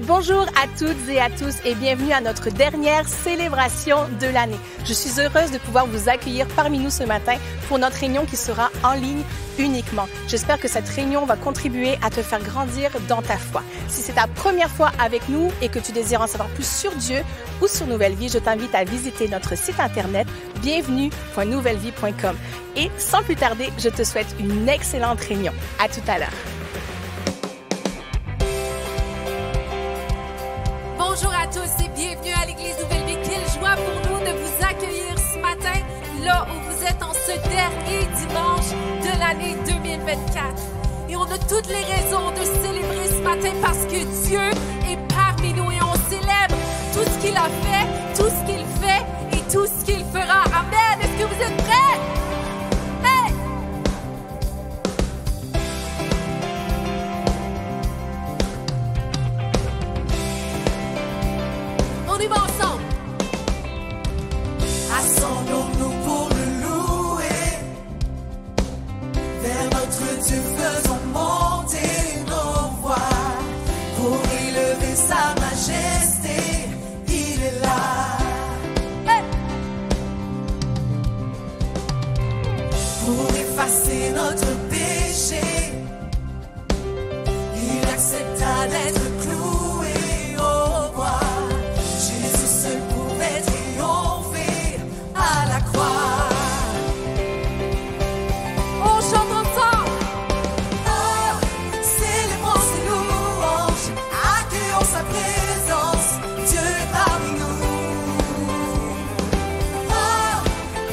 Bonjour à toutes et à tous et bienvenue à notre dernière célébration de l'année. Je suis heureuse de pouvoir vous accueillir parmi nous ce matin pour notre réunion qui sera en ligne uniquement. J'espère que cette réunion va contribuer à te faire grandir dans ta foi. Si c'est ta première fois avec nous et que tu désires en savoir plus sur Dieu ou sur Nouvelle Vie, je t'invite à visiter notre site internet bienvenue.nouvellevie.com. Et sans plus tarder, je te souhaite une excellente réunion. À tout à l'heure. Bonjour à tous et bienvenue à l'Église Nouvelle Vie. Quelle joie pour nous de vous accueillir ce matin, là où vous êtes en ce dernier dimanche de l'année 2024. Et on a toutes les raisons de célébrer ce matin parce que Dieu est parmi nous et on célèbre tout ce qu'il a fait, tout ce qu'il fait et tout ce qu'il fera. Amen. Est-ce que vous êtes prêts? Hey! On y va ensemble. Assemblons-nous pour le louer. Vers notre Dieu faisons monter nos voix. Pour élever sa majesté, il est là. Hey! Pour effacer notre péché, il accepta d'être cloué au bois. Jésus seul pouvait triompher à la croix. On chante ensemble. Oh, célébrons ses louanges, accueillons sa présence, Dieu est parmi nous. Oh,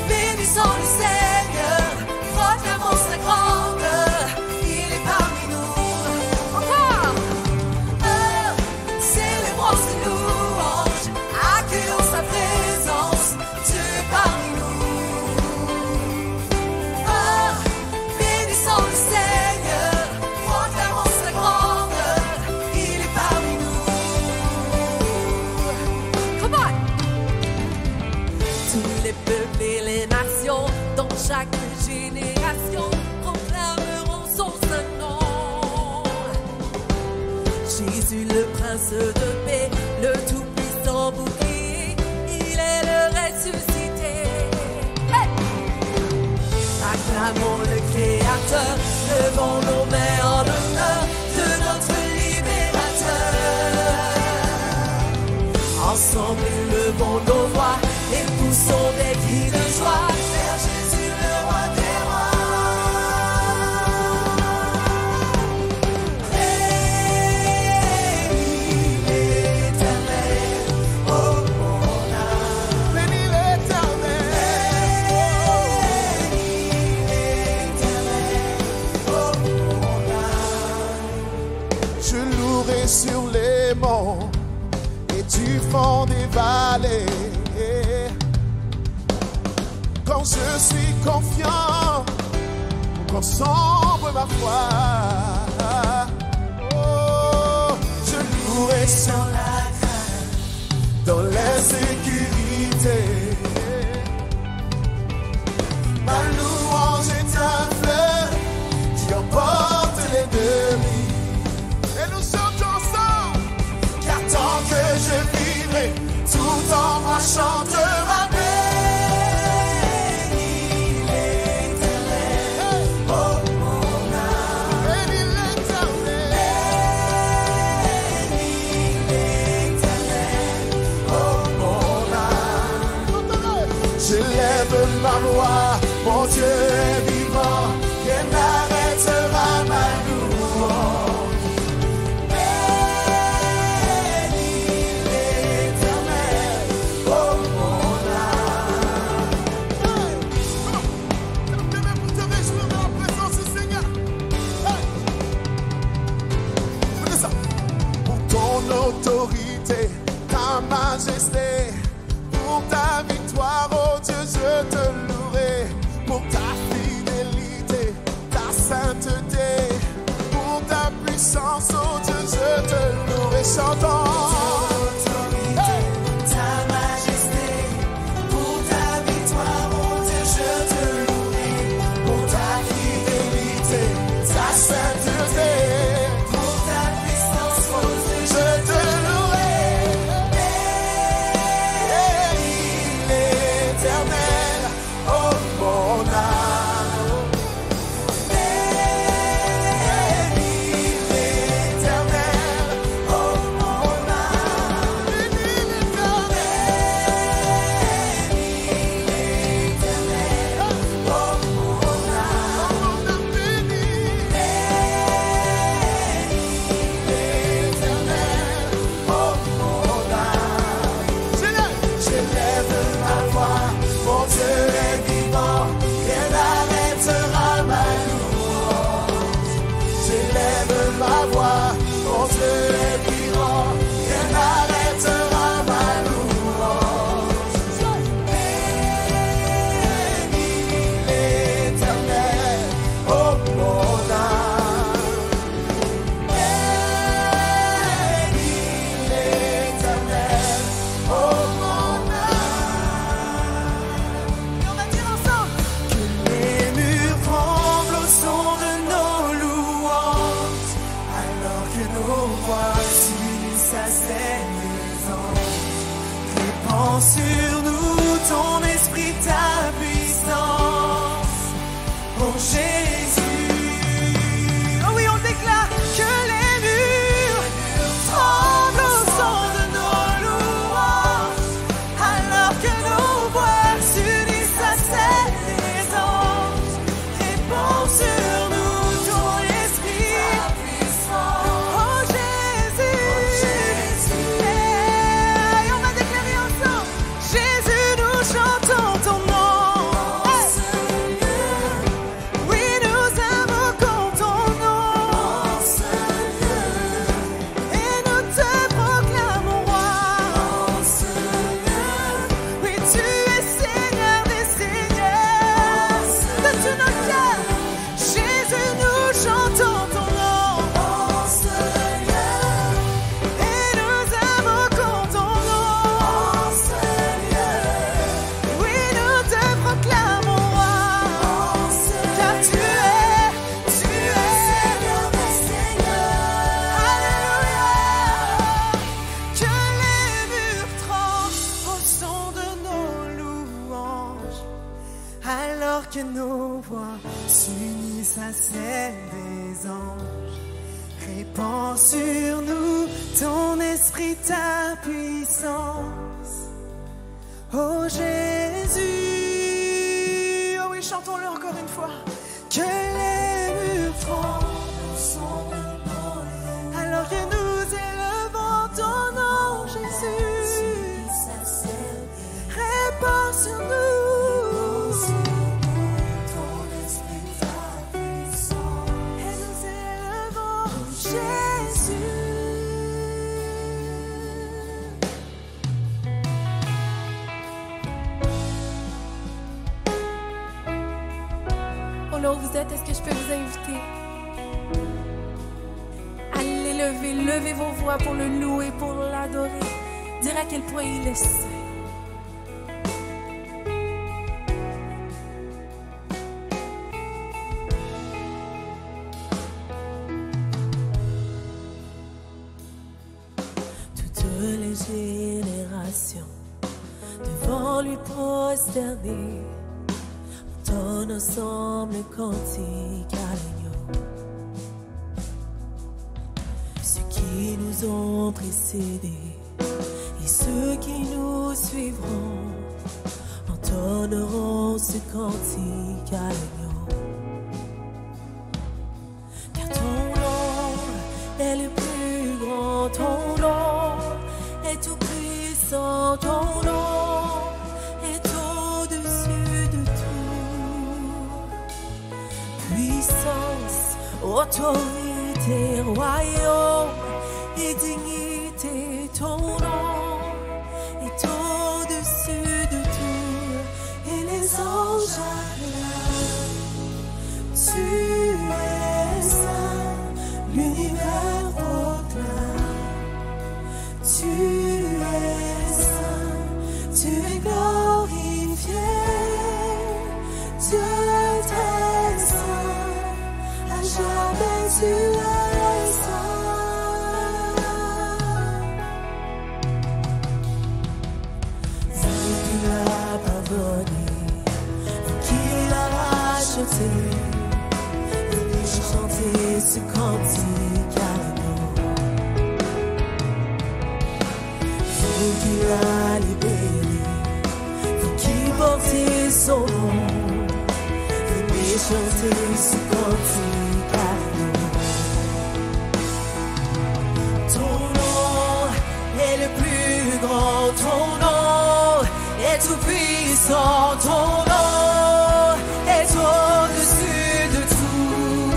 bénissons le Seigneur, proclamons sa grandeur, il est parmi nous. Encore. Oh, célébrons ses louanges, accueillons sa présence, Dieu est parmi nous. Oh, bénissons le Seigneur, proclamons sa grandeur, il est parmi nous. Come on. Tous les peuples et les nations, dans chaque génération, proclameront son saint nom. Jésus, le prince de paix, le tout-puissant bouclier, il est le ressuscité. Hey! Acclamons le Créateur, levons nos mains en honneur de notre libérateur. Ensemble, élevons nos voix et poussons des cris de joie vers Jésus, le roi des rois. Bénis l'Éternel, ô mon âme. Bénis l'Éternel. Bénis l'Éternel, ô mon âme. Je louerai sur les monts et du fond des vallées. Quand je suis confiant, quand sombre ma foi, oh, je louerai sans la crainte, dans l'insécurité. Ma louange est un fleuve qui emporte l'ennemi. Et nous chantons ensemble, car tant que je vivrai, tout en marchant devant Bénis l'Éternel, oh mon âme. Bénis l'Éternel. Bénis l'Éternel, oh mon âme. Je lève ma voix, mon Dieu est vivant, rien n'arrêtera ma louange. Autorité, ta majesté, pour ta victoire, oh Dieu, je te louerai, pour ta fidélité, ta sainteté, pour ta puissance, oh Dieu, je te louerai, chantons. Ta majesté, pour ta victoire, oh Dieu, je te louerai, pour ta fidélité, ta sainteté, pour ta puissance, oh Dieu, je te louerai. voix s'unissent à celle des anges. Répands sur nous ton esprit, ta puissance. Oh Jésus, oh oui, on déclare que les murs tremblent au son de nos louanges, alors que nos voix s'unissent à celles des anges. Répands sur nous ton esprit, ta puissance. Oh Jésus, et on va déclarer ensemble, Jésus, nous chantons ton nom. Que nos voix s'unissent à celles des anges. Répands sur nous ton esprit, ta puissance. Oh Jésus, oh oui, chantons-le encore une fois. Que les murs tremblent alors que nous élevons ton nom, Jésus. Répands sur nous. Là où vous êtes, est-ce que je peux vous inviter à l'élever, lever vos voix pour le louer, pour l'adorer, dire à quel point il est saint. Toutes les générations devant lui prosterner ton ensemble cantique à l'agneau. Ceux qui nous ont précédés et ceux qui nous suivront entonneront ce cantique à l'agneau. Car ton nom est le plus grand, ton nom est tout puissant, ton nom est au-dessus de puissance, autorité, royaume et dignité, ton nom est au-dessus de tout, et les anges acclament. Tu es saint, l'univers proclame. Tu es saint, tu es glorifié, Dieu t'es saint, à jamais tu es saint. Vous qui l'a pardonné, vous qui l'a racheté, venez chanter ce cantique à l'agneau. Vous qui l'a libéré, vous qui portez son nom, venez chanter ce cantique à l'agneau. Ton nom est le plus grand, ton nom est tout puissant, ton nom est au-dessus de tout.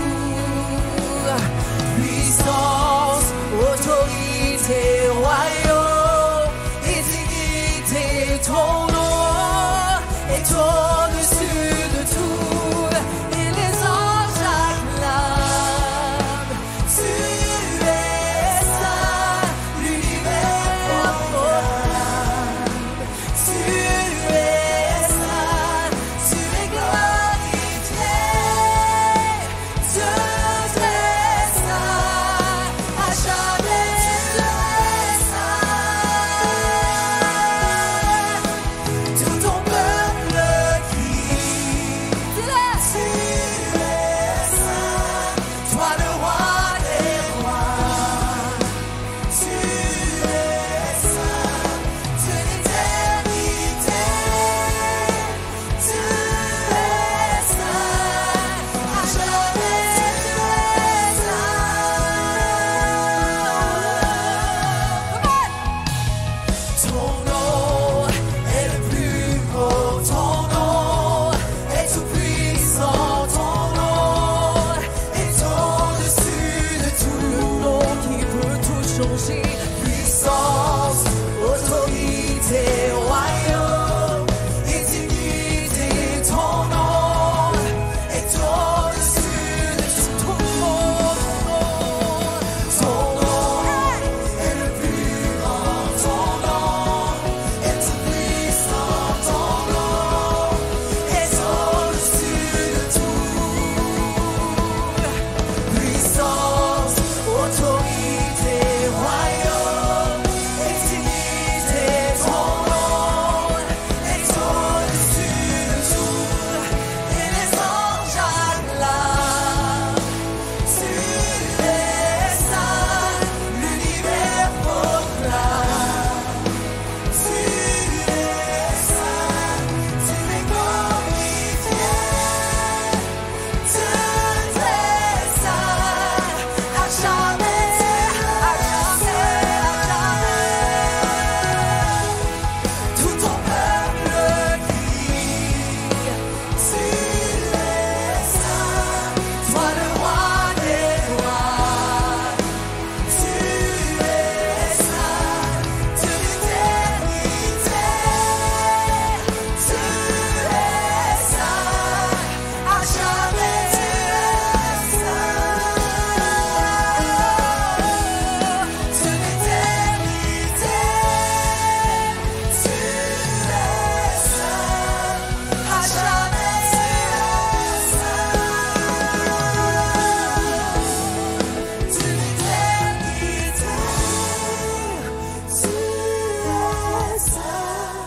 Puissance, autorité, royaume et dignité, ton nom est au-dessus de tout. Et les anges acclament. Tu es saint, l'univers proclame. Tu es saint, puissance, autorité, royaume et dignité, ton nom est au-dessus de tout nom. Ton nom est le plus grand, ton nom est tout puissant, ton nom est au-dessus de tout. Puissance, autorité, royaume et dignité, ton nom est au-dessus de tout. Et les anges acclament, tu es saint, l'univers proclame. Tu es saint, tu es glorifié. Tu es saint, à jamais, à jamais, à jamais. Tout ton peuple crie. Tu es saint, toi le roi des rois. Tu es saint, de l'éternité. Tu es saint, à jamais tu es saint. De l'éternité. Tu es saint, à jamais tu es saint. De l'éternité. Tu es saint,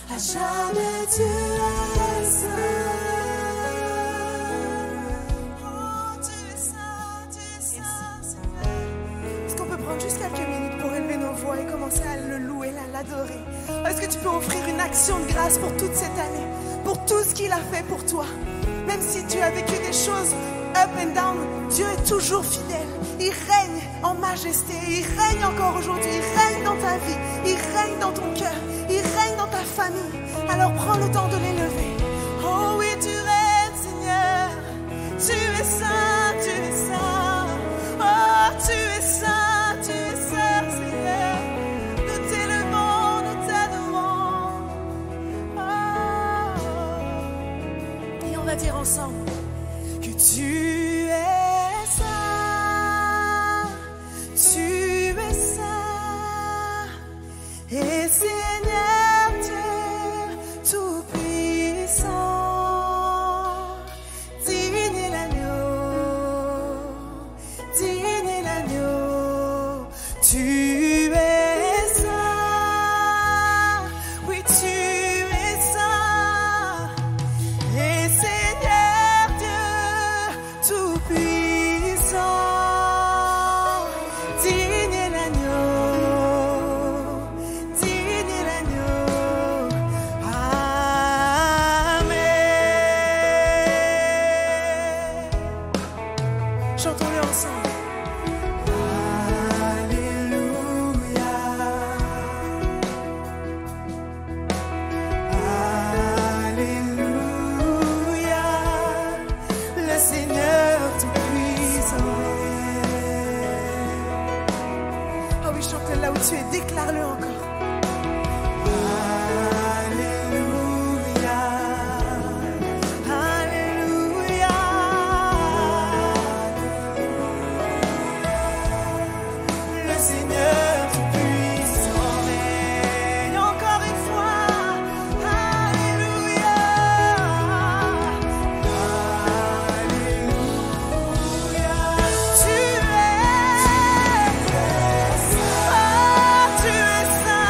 à jamais tu es saint. Oh, tu es saint, Seigneur. Est-ce qu'on peut prendre juste quelques minutes pour élever nos voix et commencer à le louer, à l'adorer? Est-ce que tu peux offrir une action de grâce pour toute cette année, pour tout ce qu'il a fait pour toi? Même si tu as vécu des choses up and down, Dieu est toujours fidèle. Il règne en majesté, il règne encore aujourd'hui, il règne dans ta vie, il règne dans ton cœur, il règne dans ta famille. Alors prends le temps de l'élever. Oh oui, tu règnes, Seigneur. Tu es saint, tu es saint. Oh, tu es saint, Seigneur. Nous t'élevons, nous t'adorons. Oh. Et on va dire ensemble que tu es saint, tu es saint. Et Seigneur Dieu tout-puissant, digne est l'agneau, digne est l'agneau. Tu es saint, oui tu es saint. Et Seigneur Dieu tout-puissant, digne est l'agneau, digne est l'agneau. Amen. Chantons-le ensemble. Alléluia. Alléluia. Le Seigneur tout-puissant. Ah oui, chante là où tu es, déclare-le encore. Alléluia. Alléluia. Le Seigneur tout-puissant règne encore une fois. Alléluia. Alléluia. Tu es saint.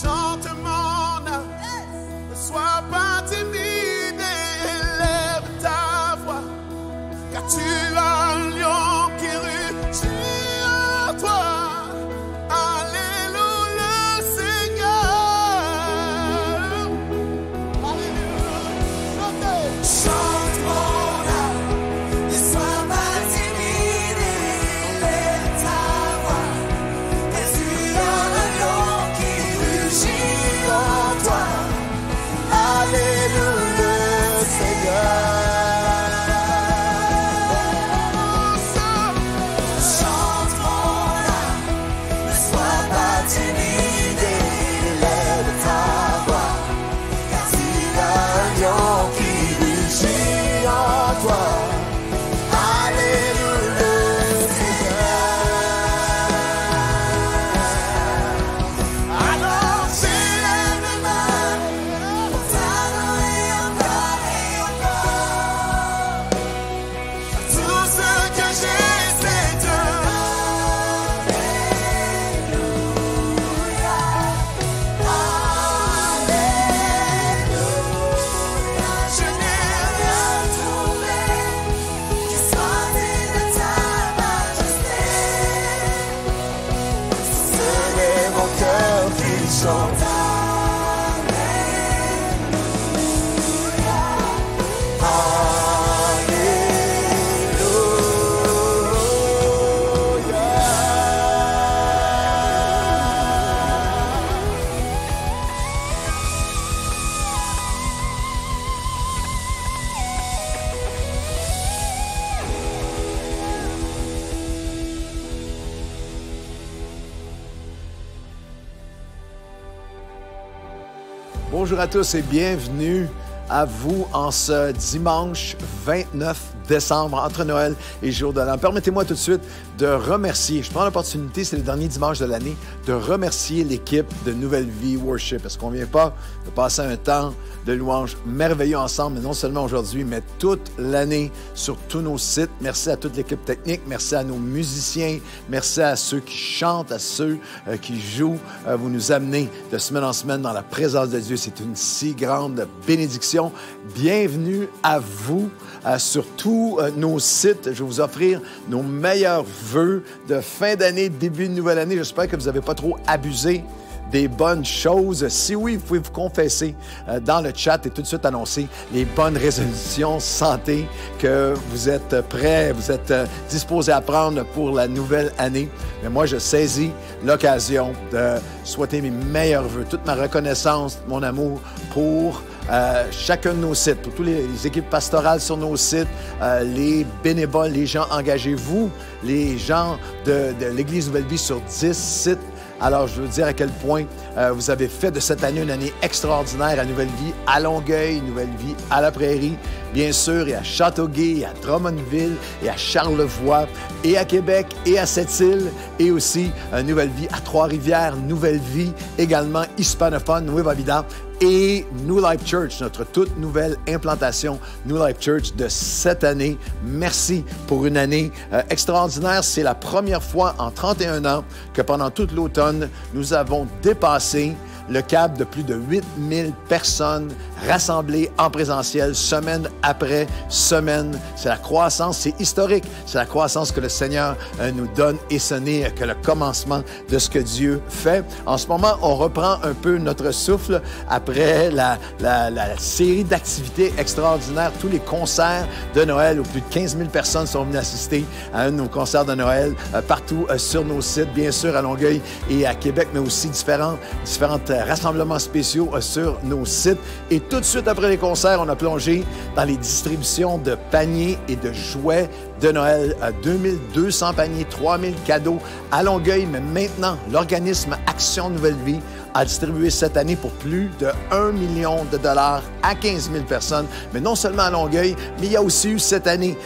chante mon âme, ne sois pas timide et élève ta voix, car tu as un lion qui rugit en toi. Alléluia, Seigneur. Alléluia. Chante mon âme, ne sois pas timide et élève ta voix, car tu as un lion qui rugit en toi. Alléluia, Seigneur. Chante mon âme, ne sois pas timide et élève ta voix, car tu as un lion qui rugit en toi. Alléluia, Seigneur. Alors j'élève mes mains pour t'adorer encore et encore. Tout ce que j'ai, c'est Dieu. Alléluia, Alléluia. Je n'ai rien trouvé qui soit digne de ta majesté. C'est mon cœur qui chante. Bonjour à tous et bienvenue à vous en ce dimanche 29 décembre, entre Noël et Jour de l'An. Permettez-moi tout de suite de remercier, je prends l'opportunité, c'est le dernier dimanche de l'année, de remercier l'équipe de Nouvelle Vie Worship, parce qu'on ne vient pas de passer un temps de louange merveilleux ensemble, mais non seulement aujourd'hui, mais toute l'année sur tous nos sites. Merci à toute l'équipe technique, merci à nos musiciens, merci à ceux qui chantent, à ceux qui jouent. Vous nous amenez de semaine en semaine dans la présence de Dieu. C'est une si grande bénédiction. Bienvenue à vous sur tous nos sites. Je vais vous offrir nos meilleurs vœux de fin d'année, début de nouvelle année. J'espère que vous n'avez pas trop abusé des bonnes choses. Si oui, vous pouvez vous confesser dans le chat et tout de suite annoncer les bonnes résolutions santé que vous êtes prêts, vous êtes disposés à prendre pour la nouvelle année. Mais moi, je saisis l'occasion de souhaiter mes meilleurs vœux, toute ma reconnaissance, mon amour pour chacun de nos sites, pour toutes les équipes pastorales sur nos sites, les bénévoles, les gens engagés, vous, les gens de l'Église Nouvelle Vie sur 10 sites. Alors, je veux dire à quel point vous avez fait de cette année une année extraordinaire à Nouvelle Vie, à Longueuil, Nouvelle Vie à la Prairie, bien sûr, et à Châteauguay, et à Drummondville, et à Charlevoix, et à Québec, et à Sept-Îles, et aussi Nouvelle Vie à Trois-Rivières, Nouvelle Vie également hispanophone, Nueva Vida, et New Life Church, notre toute nouvelle implantation New Life Church de cette année. Merci pour une année extraordinaire. C'est la première fois en 31 ans que pendant toute l'automne, nous avons dépassé le cap de plus de 8000 personnes rassemblées en présentiel, semaine après semaine. C'est la croissance, c'est historique. C'est la croissance que le Seigneur nous donne et ce n'est que le commencement de ce que Dieu fait. En ce moment, on reprend un peu notre souffle après la série d'activités extraordinaires, tous les concerts de Noël où plus de 15 000 personnes sont venues assister à un de nos concerts de Noël partout sur nos sites, bien sûr à Longueuil et à Québec, mais aussi différentes rassemblements spéciaux sur nos sites. Et tout de suite après les concerts, on a plongé dans les distributions de paniers et de jouets de Noël. 2200 paniers, 3000 cadeaux à Longueuil, mais maintenant, l'organisme Action Nouvelle Vie a distribué cette année pour plus de 1 million de dollars à 15 000 personnes, mais non seulement à Longueuil, mais il y a aussi eu cette année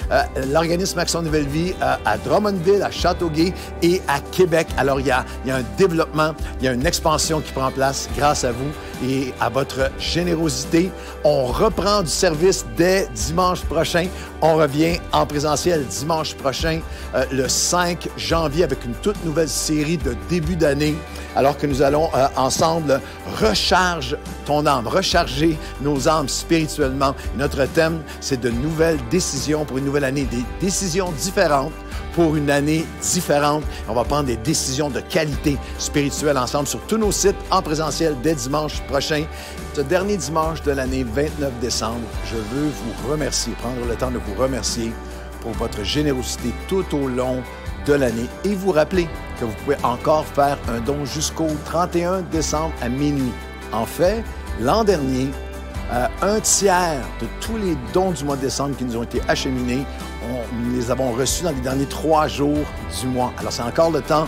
l'organisme Action Nouvelle Vie à Drummondville, à Châteauguay et à Québec. Alors, il y a un développement, il y a une expansion qui prend place grâce à vous et à votre générosité. On reprend du service dès dimanche prochain. On revient en présentiel dimanche prochain, le 5 janvier, avec une toute nouvelle série de début d'année alors que nous allons ensemble recharge ton âme, recharger nos âmes spirituellement. Notre thème, c'est de nouvelles décisions pour une nouvelle année, des décisions différentes pour une année différente. On va prendre des décisions de qualité spirituelle ensemble sur tous nos sites en présentiel dès dimanche prochain. Ce dernier dimanche de l'année 29 décembre, je veux vous remercier, prendre le temps de vous remercier pour votre générosité tout au long de l'année et vous rappeler que vous pouvez encore faire un don jusqu'au 31 décembre à minuit. En fait, l'an dernier, un tiers de tous les dons du mois de décembre qui nous ont été acheminés, nous les avons reçus dans les derniers 3 jours du mois. Alors, c'est encore le temps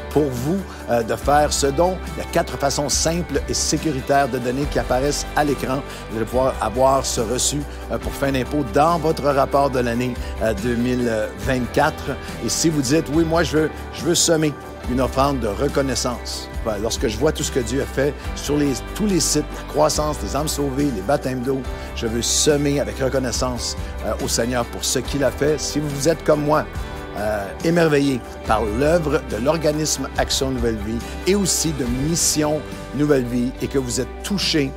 pour vous de faire ce don. Il y a 4 façons simples et sécuritaires de donner qui apparaissent à l'écran. Vous allez pouvoir avoir ce reçu pour fin d'impôt dans votre rapport de l'année 2024. Et si vous dites, oui, moi, je veux semer une offrande de reconnaissance. Lorsque je vois tout ce que Dieu a fait sur tous les sites, la croissance, les âmes sauvées, les baptêmes d'eau, je veux semer avec reconnaissance au Seigneur pour ce qu'il a fait. Si vous êtes comme moi, émerveillé par l'œuvre de l'organisme Action Nouvelle Vie et aussi de Mission Nouvelle Vie et que vous êtes touchés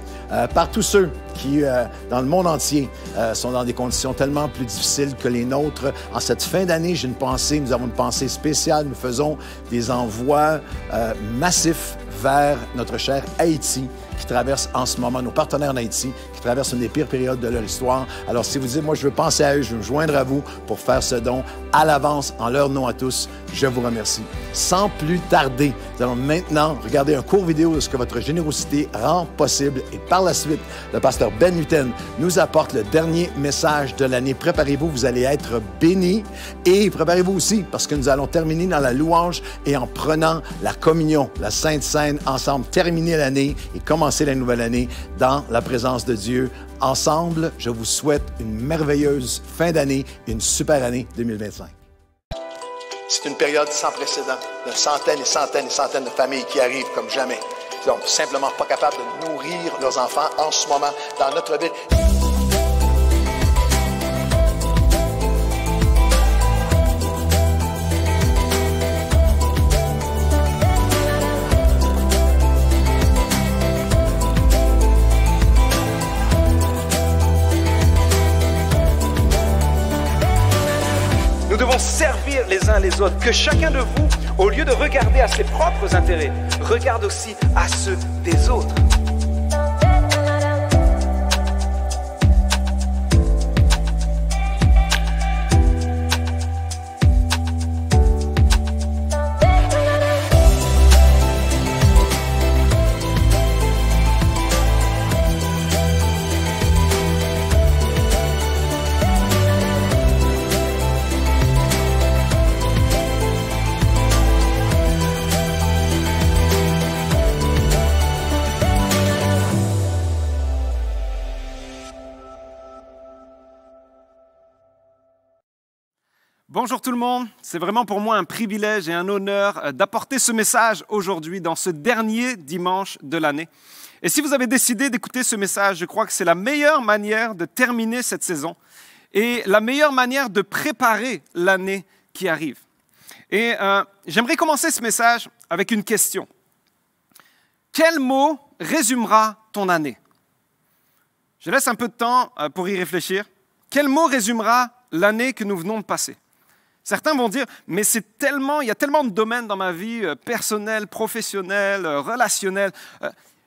par tous ceux qui, dans le monde entier, sont dans des conditions tellement plus difficiles que les nôtres. En cette fin d'année, nous avons une pensée spéciale. Nous faisons des envois massifs vers notre cher Haïti, qui traverse en ce moment, nos partenaires en Haïti, qui traversent une des pires périodes de leur histoire. Alors, si vous dites, moi, je veux penser à eux, je veux me joindre à vous pour faire ce don à l'avance, en leur nom à tous, je vous remercie. Sans plus tarder, nous allons maintenant regarder un court vidéo de ce que votre générosité rend possible. Et par la suite, le pasteur Ben Hutten nous apporte le dernier message de l'année. Préparez-vous, vous allez être bénis. Et préparez-vous aussi, parce que nous allons terminer dans la louange et en prenant la communion, la Sainte Seine, ensemble, terminer l'année et commencer la nouvelle année dans la présence de Dieu. Ensemble, je vous souhaite une merveilleuse fin d'année et une super année 2025. C'est une période sans précédent, de centaines et centaines et centaines de familles qui arrivent comme jamais. Ils sont simplement pas capables de nourrir leurs enfants en ce moment dans notre ville. Nous devons servir les uns les autres, que chacun de vous, au lieu de regarder à ses propres intérêts, regarde aussi à ceux des autres. Bonjour tout le monde, c'est vraiment pour moi un privilège et un honneur d'apporter ce message aujourd'hui dans ce dernier dimanche de l'année. Et si vous avez décidé d'écouter ce message, je crois que c'est la meilleure manière de terminer cette saison et la meilleure manière de préparer l'année qui arrive. Et j'aimerais commencer ce message avec une question. Quel mot résumera ton année? Je laisse un peu de temps pour y réfléchir. Quel mot résumera l'année que nous venons de passer? Certains vont dire, mais il y a tellement de domaines dans ma vie, personnel, professionnel, relationnel.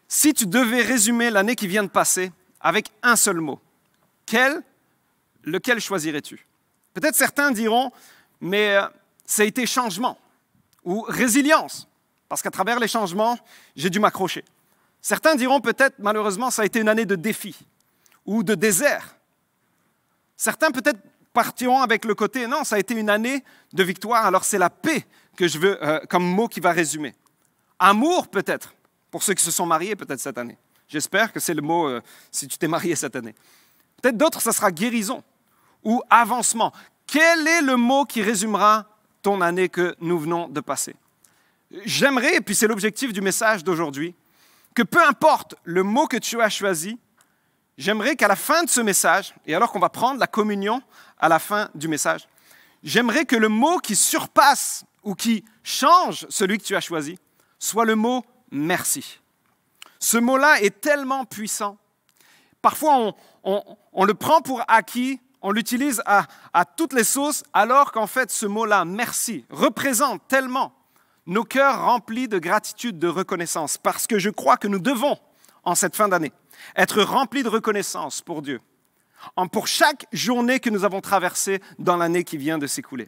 Si tu devais résumer l'année qui vient de passer avec un seul mot, lequel choisirais-tu? Peut-être certains diront, mais ça a été changement ou résilience, parce qu'à travers les changements, j'ai dû m'accrocher. Certains diront peut-être, malheureusement, ça a été une année de défi ou de désert. Certains peut-être partiront avec le côté, non, ça a été une année de victoire, alors c'est la paix que je veux comme mot qui va résumer. Amour peut-être, pour ceux qui se sont mariés peut-être cette année. J'espère que c'est le mot si tu t'es marié cette année. Peut-être d'autres, ça sera guérison ou avancement. Quel est le mot qui résumera ton année que nous venons de passer? J'aimerais, et puis c'est l'objectif du message d'aujourd'hui, que peu importe le mot que tu as choisi, j'aimerais qu'à la fin de ce message, et alors qu'on va prendre la communion à la fin du message, j'aimerais que le mot qui surpasse ou qui change celui que tu as choisi soit le mot merci. Ce mot-là est tellement puissant. Parfois, on le prend pour acquis, on l'utilise à toutes les sauces, alors qu'en fait, ce mot-là, merci, représente tellement nos cœurs remplis de gratitude, de reconnaissance, parce que je crois que nous devons, en cette fin d'année, être remplis de reconnaissance pour Dieu, pour chaque journée que nous avons traversée dans l'année qui vient de s'écouler.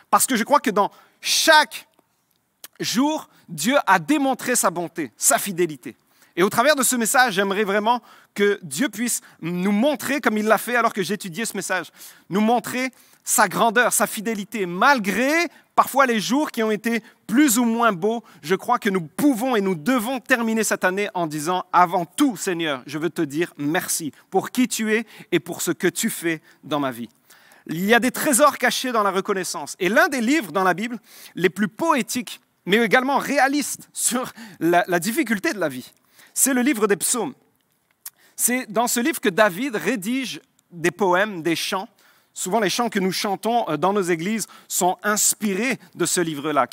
Parce que je crois que dans chaque jour, Dieu a démontré sa bonté, sa fidélité. Et au travers de ce message, j'aimerais vraiment que Dieu puisse nous montrer, comme il l'a fait alors que j'étudiais ce message, nous montrer sa grandeur, sa fidélité. Malgré parfois les jours qui ont été plus ou moins beaux, je crois que nous pouvons et nous devons terminer cette année en disant, avant tout, Seigneur, je veux te dire merci pour qui tu es et pour ce que tu fais dans ma vie. Il y a des trésors cachés dans la reconnaissance. Et l'un des livres dans la Bible les plus poétiques, mais également réalistes sur la difficulté de la vie, c'est le livre des psaumes. C'est dans ce livre que David rédige des poèmes, des chants. Souvent, les chants que nous chantons dans nos églises sont inspirés de ce livre-là.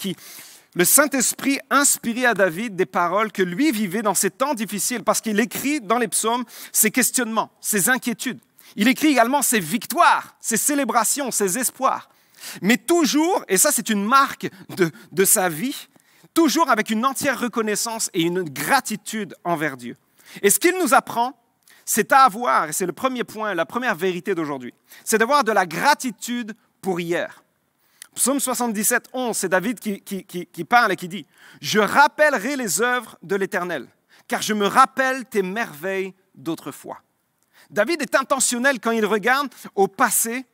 Le Saint-Esprit inspirait à David des paroles que lui vivait dans ces temps difficiles, parce qu'il écrit dans les psaumes ses questionnements, ses inquiétudes. Il écrit également ses victoires, ses célébrations, ses espoirs. Mais toujours, et ça c'est une marque de sa vie, toujours avec une entière reconnaissance et une gratitude envers Dieu. Et ce qu'il nous apprend, c'est à avoir, et c'est le premier point, la première vérité d'aujourd'hui, c'est d'avoir de la gratitude pour hier. Psaume 77, 11, c'est David qui parle et qui dit « Je rappellerai les œuvres de l'Éternel, car je me rappelle tes merveilles d'autrefois. » David est intentionnel quand il regarde au passé.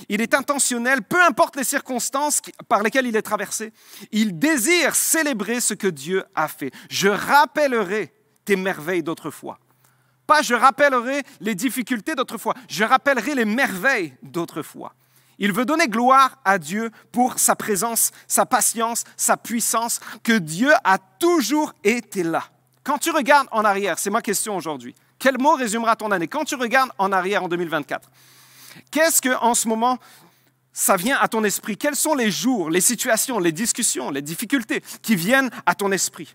Il est intentionnel, peu importe les circonstances par lesquelles il est traversé. Il désire célébrer ce que Dieu a fait. Je rappellerai tes merveilles d'autrefois. Pas je rappellerai les difficultés d'autrefois. Je rappellerai les merveilles d'autrefois. Il veut donner gloire à Dieu pour sa présence, sa patience, sa puissance, que Dieu a toujours été là. Quand tu regardes en arrière, c'est ma question aujourd'hui. Quel mot résumera ton année? Quand tu regardes en arrière en 2024, qu'est-ce qu'en ce moment, ça vient à ton esprit? Quels sont les jours, les situations, les discussions, les difficultés qui viennent à ton esprit?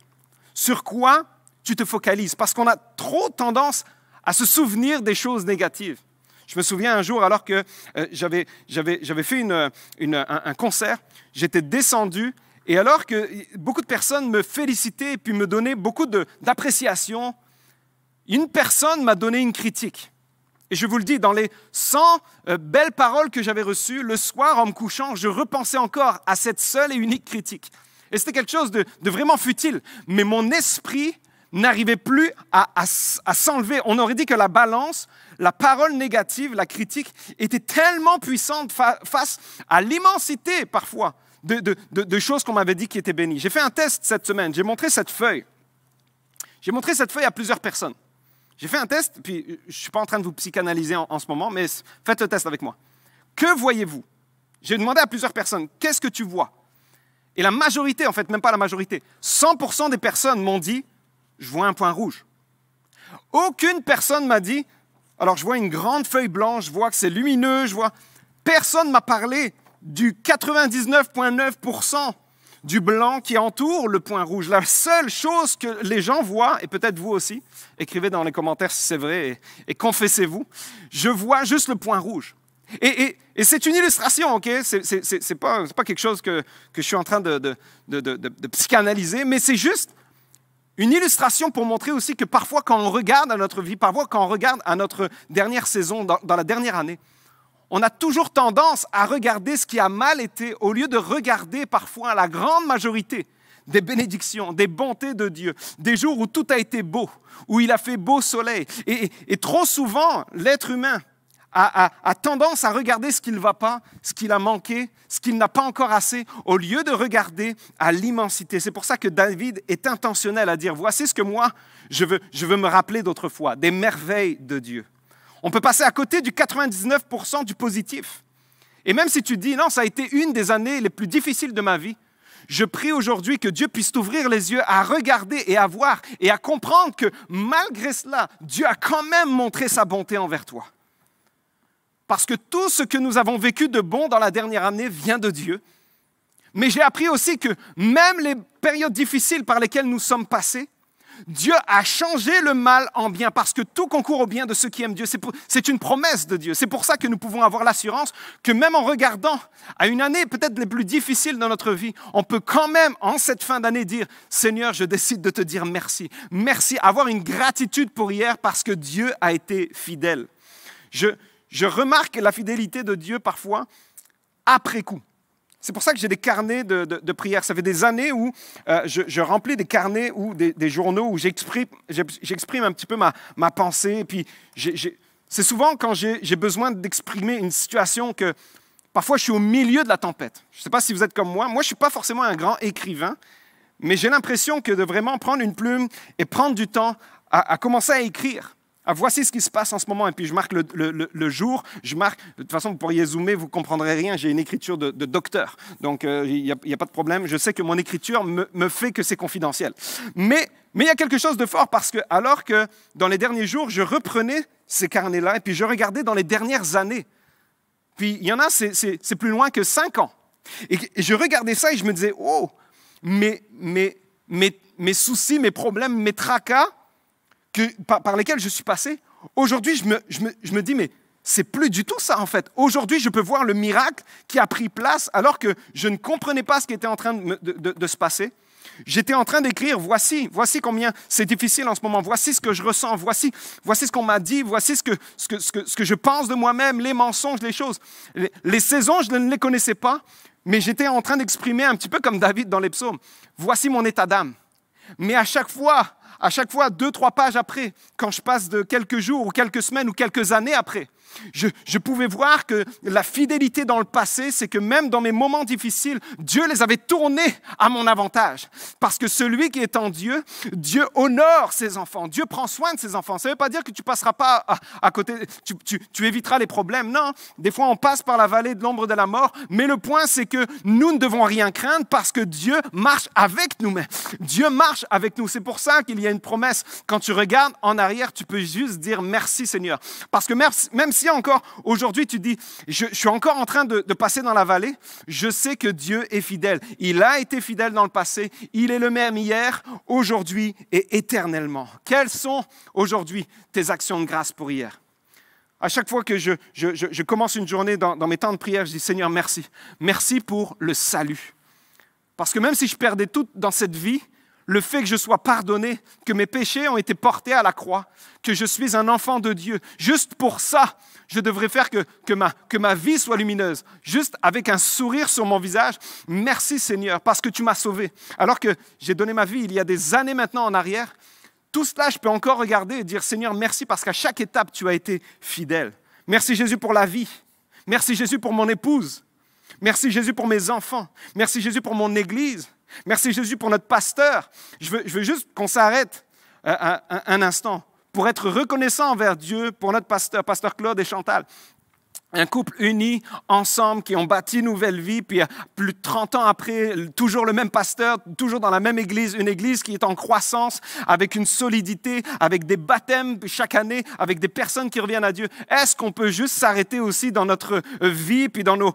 Sur quoi tu te focalises? Parce qu'on a trop tendance à se souvenir des choses négatives. Je me souviens un jour, alors que j'avais fait un concert, j'étais descendu, et alors que beaucoup de personnes me félicitaient et puis me donnaient beaucoup d'appréciation, une personne m'a donné une critique. Et je vous le dis, dans les 100 belles paroles que j'avais reçues, le soir, en me couchant, je repensais encore à cette seule et unique critique. Et c'était quelque chose de vraiment futile. Mais mon esprit n'arrivait plus à s'enlever. On aurait dit que la balance, la parole négative, la critique, était tellement puissante face à l'immensité, parfois, de choses qu'on m'avait dit qui étaient bénies. J'ai fait un test cette semaine. J'ai montré cette feuille. J'ai montré cette feuille à plusieurs personnes. J'ai fait un test, puis je ne suis pas en train de vous psychanalyser en ce moment, mais faites le test avec moi. Que voyez-vous? J'ai demandé à plusieurs personnes, qu'est-ce que tu vois? Et la majorité, en fait, même pas la majorité, 100% des personnes m'ont dit, je vois un point rouge. Aucune personne m'a dit, alors je vois une grande feuille blanche, je vois que c'est lumineux, Personne m'a parlé du 99,9% du blanc qui entoure le point rouge. La seule chose que les gens voient, et peut-être vous aussi, écrivez dans les commentaires si c'est vrai et confessez-vous, je vois juste le point rouge. Et c'est une illustration, ok? C'est pas quelque chose que je suis en train de psychanalyser, mais c'est juste une illustration pour montrer aussi que parfois quand on regarde à notre vie, parfois quand on regarde à notre dernière saison, dans la dernière année, on a toujours tendance à regarder ce qui a mal été au lieu de regarder parfois la grande majorité des bénédictions, des bontés de Dieu, des jours où tout a été beau, où il a fait beau soleil. Et trop souvent, l'être humain a tendance à regarder ce qui ne va pas, ce qu'il a manqué, ce qu'il n'a pas encore assez, au lieu de regarder à l'immensité. C'est pour ça que David est intentionnel à dire, voici ce que moi, je veux me rappeler d'autrefois, des merveilles de Dieu. On peut passer à côté du 99% du positif. Et même si tu dis, non, ça a été une des années les plus difficiles de ma vie, je prie aujourd'hui que Dieu puisse t'ouvrir les yeux à regarder et à voir et à comprendre que malgré cela, Dieu a quand même montré sa bonté envers toi. Parce que tout ce que nous avons vécu de bon dans la dernière année vient de Dieu. Mais j'ai appris aussi que même les périodes difficiles par lesquelles nous sommes passés, Dieu a changé le mal en bien parce que tout concourt au bien de ceux qui aiment Dieu. C'est une promesse de Dieu. C'est pour ça que nous pouvons avoir l'assurance que même en regardant à une année peut-être les plus difficiles dans notre vie, on peut quand même en cette fin d'année dire « Seigneur, je décide de te dire merci. Merci, avoir une gratitude pour hier parce que Dieu a été fidèle. » Je remarque la fidélité de Dieu parfois après coup. C'est pour ça que j'ai des carnets de prières. Ça fait des années où je remplis des carnets ou des journaux où j'exprime un petit peu ma pensée. Et puis c'est souvent quand j'ai besoin d'exprimer une situation que parfois je suis au milieu de la tempête. Je ne sais pas si vous êtes comme moi. Moi, je ne suis pas forcément un grand écrivain, mais j'ai l'impression que de vraiment prendre une plume et prendre du temps à commencer à écrire. Ah, voici ce qui se passe en ce moment. Et puis, je marque le jour. De toute façon, vous pourriez zoomer, vous ne comprendrez rien. J'ai une écriture de docteur. Donc, il n'y a pas de problème. Je sais que mon écriture me fait que c'est confidentiel. Mais il y a quelque chose de fort parce que, alors que dans les derniers jours, je reprenais ces carnets-là et puis je regardais dans les dernières années. Puis, il y en a, c'est plus loin que 5 ans. Et je regardais ça et je me disais, oh, mes soucis, mes problèmes, mes tracas, par lesquels je suis passé, aujourd'hui, je me dis, mais c'est plus du tout ça, en fait. Aujourd'hui, je peux voir le miracle qui a pris place alors que je ne comprenais pas ce qui était en train de se passer. J'étais en train d'écrire, voici combien c'est difficile en ce moment, voici ce que je ressens, voici ce qu'on m'a dit, voici ce que je pense de moi-même, les mensonges, les choses. Les saisons, je ne les connaissais pas, mais j'étais en train d'exprimer un petit peu comme David dans les psaumes. Voici mon état d'âme. Mais à chaque fois, 2-3 pages après, quand je passe de quelques jours ou quelques semaines ou quelques années après, je pouvais voir que la fidélité dans le passé, c'est que même dans mes moments difficiles, Dieu les avait tournés à mon avantage. Parce que celui qui est en Dieu, Dieu honore ses enfants. Dieu prend soin de ses enfants. Ça ne veut pas dire que tu ne passeras pas à côté, tu éviteras les problèmes. Non, des fois on passe par la vallée de l'ombre de la mort, mais le point c'est que nous ne devons rien craindre parce que Dieu marche avec nous. Mais Dieu marche avec nous. C'est pour ça qu'il y a une promesse. Quand tu regardes en arrière, tu peux juste dire merci Seigneur. Parce que même si encore aujourd'hui tu dis, je suis encore en train de passer dans la vallée, je sais que Dieu est fidèle. Il a été fidèle dans le passé, il est le même hier, aujourd'hui et éternellement. Quelles sont aujourd'hui tes actions de grâce pour hier? À chaque fois que je commence une journée dans mes temps de prière, je dis Seigneur, merci. Merci pour le salut. Parce que même si je perdais tout dans cette vie, le fait que je sois pardonné, que mes péchés ont été portés à la croix, que je suis un enfant de Dieu, juste pour ça, je devrais faire que ma vie soit lumineuse. Juste avec un sourire sur mon visage, merci Seigneur, parce que tu m'as sauvé. Alors que j'ai donné ma vie il y a des années maintenant en arrière, tout cela, je peux encore regarder et dire Seigneur, merci parce qu'à chaque étape, tu as été fidèle. Merci Jésus pour la vie. Merci Jésus pour mon épouse. Merci Jésus pour mes enfants. Merci Jésus pour mon Église. Merci Jésus pour notre pasteur. Je veux juste qu'on s'arrête un instant pour être reconnaissant envers Dieu, pour notre pasteur Claude et Chantal. Un couple uni, ensemble, qui ont bâti une nouvelle vie, puis plus de 30 ans après, toujours le même pasteur, toujours dans la même église, une église qui est en croissance, avec une solidité, avec des baptêmes chaque année, avec des personnes qui reviennent à Dieu. Est-ce qu'on peut juste s'arrêter aussi dans notre vie, puis dans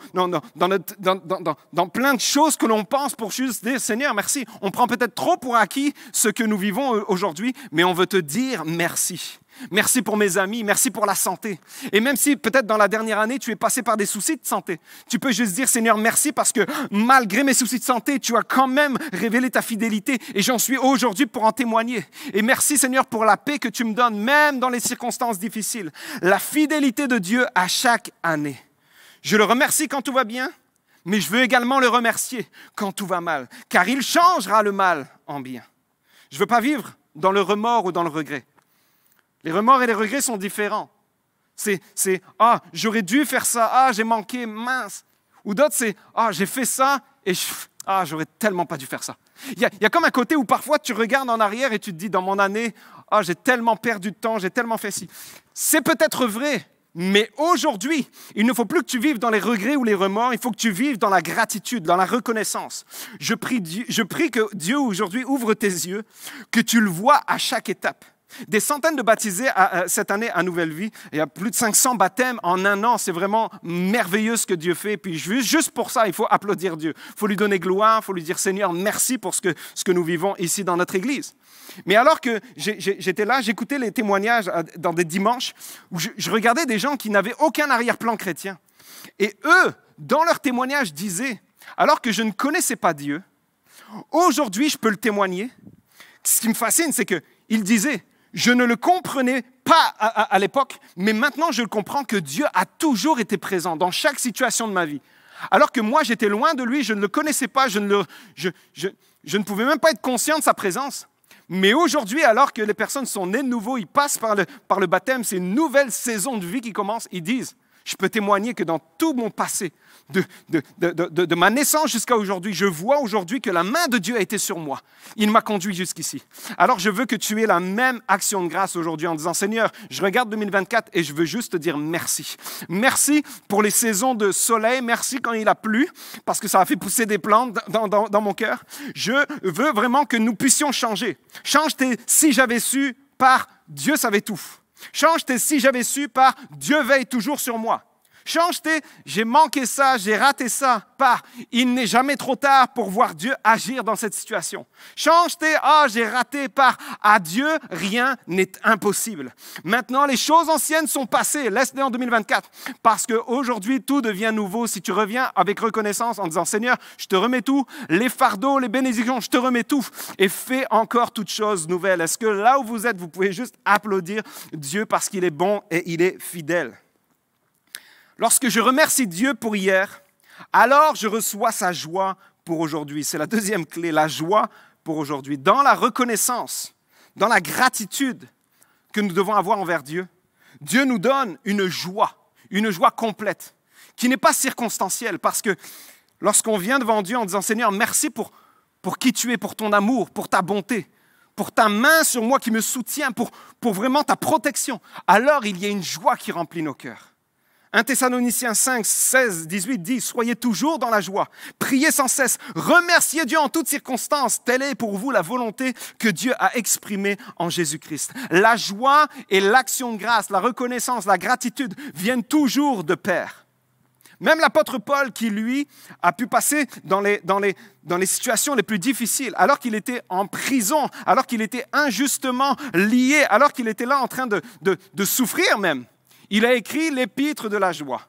plein de choses que l'on pense pour juste dire, Seigneur, merci. On prend peut-être trop pour acquis ce que nous vivons aujourd'hui, mais on veut te dire merci. Merci pour mes amis, merci pour la santé. Et même si peut-être dans la dernière année, tu es passé par des soucis de santé, tu peux juste dire, Seigneur, merci parce que malgré mes soucis de santé, tu as quand même révélé ta fidélité et j'en suis aujourd'hui pour en témoigner. Et merci, Seigneur, pour la paix que tu me donnes, même dans les circonstances difficiles. La fidélité de Dieu à chaque année. Je le remercie quand tout va bien, mais je veux également le remercier quand tout va mal, car il changera le mal en bien. Je ne veux pas vivre dans le remords ou dans le regret. Les remords et les regrets sont différents. C'est « Ah, j'aurais dû faire ça. Ah, j'ai manqué, mince. » Ou d'autres, c'est « Ah, j'ai fait ça et j'aurais tellement pas dû faire ça. » Il y a comme un côté où parfois tu regardes en arrière et tu te dis « Dans mon année, ah, j'ai tellement perdu de temps, j'ai tellement fait ci. » C'est peut-être vrai, mais aujourd'hui, il ne faut plus que tu vives dans les regrets ou les remords, il faut que tu vives dans la gratitude, dans la reconnaissance. Je prie que Dieu aujourd'hui ouvre tes yeux, que tu le vois à chaque étape. Des centaines de baptisés cette année à Nouvelle Vie. Il y a plus de 500 baptêmes en un an. C'est vraiment merveilleux ce que Dieu fait. Puis juste pour ça, il faut applaudir Dieu. Il faut lui donner gloire, il faut lui dire Seigneur, merci pour ce que nous vivons ici dans notre Église. Mais alors que j'étais là, j'écoutais les témoignages dans des dimanches où je regardais des gens qui n'avaient aucun arrière-plan chrétien. Et eux, dans leurs témoignages, disaient, alors que je ne connaissais pas Dieu, aujourd'hui, je peux le témoigner. Ce qui me fascine, c'est qu'ils disaient, je ne le comprenais pas à l'époque, mais maintenant je le comprends que Dieu a toujours été présent dans chaque situation de ma vie. Alors que moi, j'étais loin de lui, je ne le connaissais pas, je ne pouvais même pas être conscient de sa présence. Mais aujourd'hui, alors que les personnes sont nées de nouveau, ils passent par le baptême, c'est une nouvelle saison de vie qui commence, ils disent, je peux témoigner que dans tout mon passé, de ma naissance jusqu'à aujourd'hui, je vois aujourd'hui que la main de Dieu a été sur moi. Il m'a conduit jusqu'ici. Alors je veux que tu aies la même action de grâce aujourd'hui en disant, Seigneur, je regarde 2024 et je veux juste te dire merci. Merci pour les saisons de soleil, merci quand il a plu, parce que ça a fait pousser des plantes dans mon cœur. Je veux vraiment que nous puissions changer. Change tes « si j'avais su » par « Dieu savait tout ». Change tes « si j'avais su » par « Dieu veille toujours sur moi ». Change tes « j'ai manqué ça, j'ai raté ça » par « il n'est jamais trop tard pour voir Dieu agir dans cette situation ». Change tes « ah, j'ai raté » par « à Dieu, rien n'est impossible ». Maintenant, les choses anciennes sont passées, laisse-les en 2024, parce qu'aujourd'hui, tout devient nouveau. Si tu reviens avec reconnaissance en disant « Seigneur, je te remets tout, les fardeaux, les bénédictions, je te remets tout et fais encore toutes choses nouvelles ». Est-ce que là où vous êtes, vous pouvez juste applaudir Dieu parce qu'il est bon et il est fidèle? Lorsque je remercie Dieu pour hier, alors je reçois sa joie pour aujourd'hui. C'est la deuxième clé, la joie pour aujourd'hui. Dans la reconnaissance, dans la gratitude que nous devons avoir envers Dieu, Dieu nous donne une joie complète, qui n'est pas circonstancielle, parce que lorsqu'on vient devant Dieu en disant « Seigneur, merci pour qui tu es, pour ton amour, pour ta bonté, pour ta main sur moi qui me soutient, pour vraiment ta protection », alors il y a une joie qui remplit nos cœurs. 1 Thessaloniciens 5, 16, 18 dit « Soyez toujours dans la joie, priez sans cesse, remerciez Dieu en toutes circonstances, telle est pour vous la volonté que Dieu a exprimée en Jésus-Christ. » La joie et l'action de grâce, la reconnaissance, la gratitude viennent toujours de pair. Même l'apôtre Paul qui, lui, a pu passer dans les situations les plus difficiles, alors qu'il était en prison, alors qu'il était injustement lié, alors qu'il était là en train de souffrir même. Il a écrit l'épître de la joie.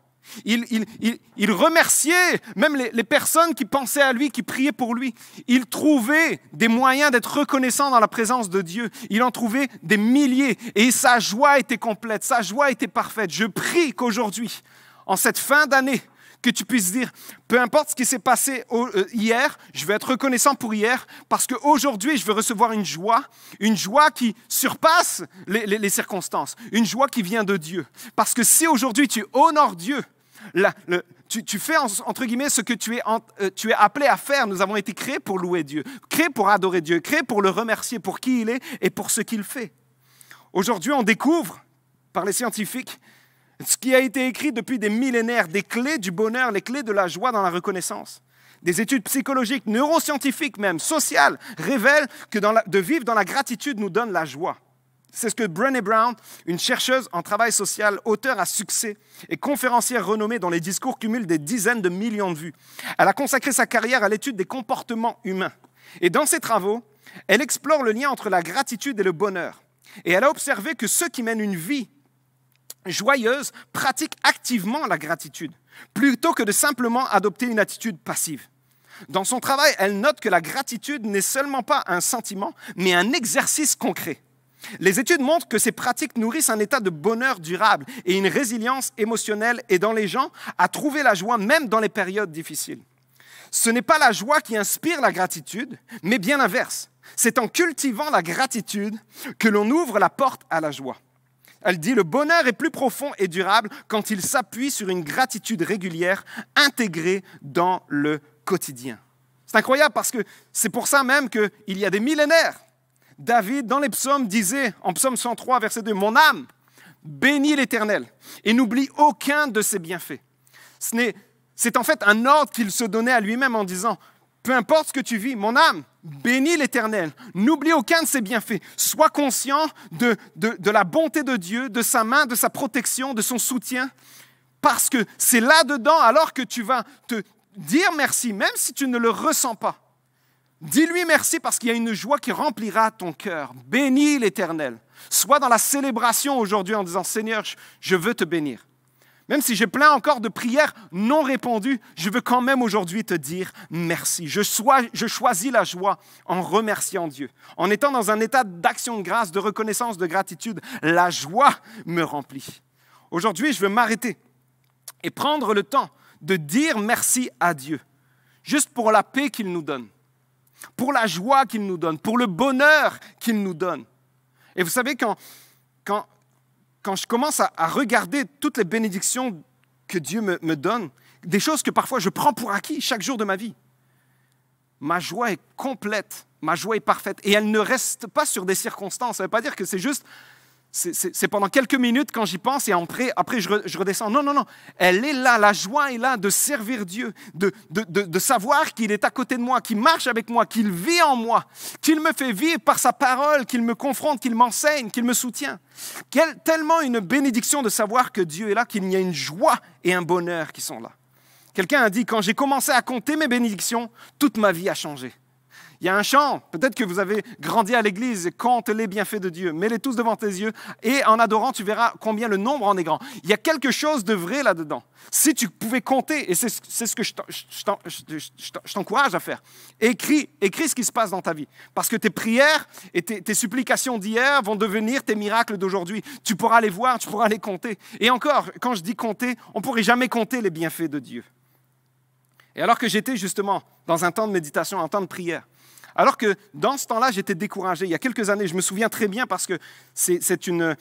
Il remerciait même les personnes qui pensaient à lui, qui priaient pour lui. Il trouvait des moyens d'être reconnaissant dans la présence de Dieu. Il en trouvait des milliers et sa joie était complète, sa joie était parfaite. Je prie qu'aujourd'hui, en cette fin d'année, que tu puisses dire, peu importe ce qui s'est passé hier, je vais être reconnaissant pour hier, parce qu'aujourd'hui, je vais recevoir une joie qui surpasse les circonstances, une joie qui vient de Dieu. Parce que si aujourd'hui tu honores Dieu, tu fais entre guillemets ce que tu es appelé à faire. Nous avons été créés pour louer Dieu, créés pour adorer Dieu, créés pour le remercier pour qui il est et pour ce qu'il fait. Aujourd'hui, on découvre par les scientifiques ce qui a été écrit depuis des millénaires, des clés du bonheur, les clés de la joie dans la reconnaissance. Des études psychologiques, neuroscientifiques même, sociales, révèlent que de vivre dans la gratitude nous donne la joie. C'est ce que Brené Brown, une chercheuse en travail social, auteure à succès et conférencière renommée dont les discours cumulent des dizaines de millions de vues. Elle a consacré sa carrière à l'étude des comportements humains. Et dans ses travaux, elle explore le lien entre la gratitude et le bonheur. Et elle a observé que ceux qui mènent une vie joyeuse pratiquent activement la gratitude, plutôt que de simplement adopter une attitude passive. Dans son travail, elle note que la gratitude n'est seulement pas un sentiment, mais un exercice concret. Les études montrent que ces pratiques nourrissent un état de bonheur durable et une résilience émotionnelle aidant les gens à trouver la joie même dans les périodes difficiles. Ce n'est pas la joie qui inspire la gratitude, mais bien l'inverse. C'est en cultivant la gratitude que l'on ouvre la porte à la joie. Elle dit « Le bonheur est plus profond et durable quand il s'appuie sur une gratitude régulière intégrée dans le quotidien. » C'est incroyable parce que c'est pour ça même qu'il y a des millénaires, David, dans les psaumes, disait en psaume 103, verset 2, « Mon âme bénit l'Éternel et n'oublie aucun de ses bienfaits. » C'est en fait un ordre qu'il se donnait à lui-même en disant « Peu importe ce que tu vis, mon âme, bénis l'Éternel. N'oublie aucun de ses bienfaits. Sois conscient de la bonté de Dieu, de sa main, de sa protection, de son soutien. Parce que c'est là-dedans, alors que tu vas te dire merci, même si tu ne le ressens pas. Dis-lui merci parce qu'il y a une joie qui remplira ton cœur. Bénis l'Éternel. Sois dans la célébration aujourd'hui en disant « Seigneur, je veux te bénir ». Même si j'ai plein encore de prières non répondues, je veux quand même aujourd'hui te dire merci. Je choisis la joie en remerciant Dieu. En étant dans un état d'action de grâce, de reconnaissance, de gratitude, la joie me remplit. Aujourd'hui, je veux m'arrêter et prendre le temps de dire merci à Dieu, juste pour la paix qu'il nous donne, pour la joie qu'il nous donne, pour le bonheur qu'il nous donne. Et vous savez, quand je commence à regarder toutes les bénédictions que Dieu me donne, des choses que parfois je prends pour acquis chaque jour de ma vie, ma joie est complète, ma joie est parfaite. Et elle ne reste pas sur des circonstances. Ça ne veut pas dire que c'est juste, c'est pendant quelques minutes quand j'y pense et après je redescends. Non, non, non. Elle est là, la joie est là de servir Dieu, de savoir qu'il est à côté de moi, qu'il marche avec moi, qu'il vit en moi, qu'il me fait vivre par sa parole, qu'il me confronte, qu'il m'enseigne, qu'il me soutient. Tellement une bénédiction de savoir que Dieu est là, qu'il y a une joie et un bonheur qui sont là. Quelqu'un a dit, quand j'ai commencé à compter mes bénédictions, toute ma vie a changé. Il y a un chant, peut-être que vous avez grandi à l'église, compte les bienfaits de Dieu, mets-les tous devant tes yeux, et en adorant, tu verras combien le nombre en est grand. Il y a quelque chose de vrai là-dedans. Si tu pouvais compter, et c'est ce que je t'encourage à faire, écris ce qui se passe dans ta vie. Parce que tes prières et tes supplications d'hier vont devenir tes miracles d'aujourd'hui. Tu pourras les voir, tu pourras les compter. Et encore, quand je dis compter, on ne pourrait jamais compter les bienfaits de Dieu. Et alors que j'étais justement dans un temps de méditation, un temps de prière, alors que dans ce temps-là, j'étais découragé. Il y a quelques années, je me souviens très bien parce que c'est une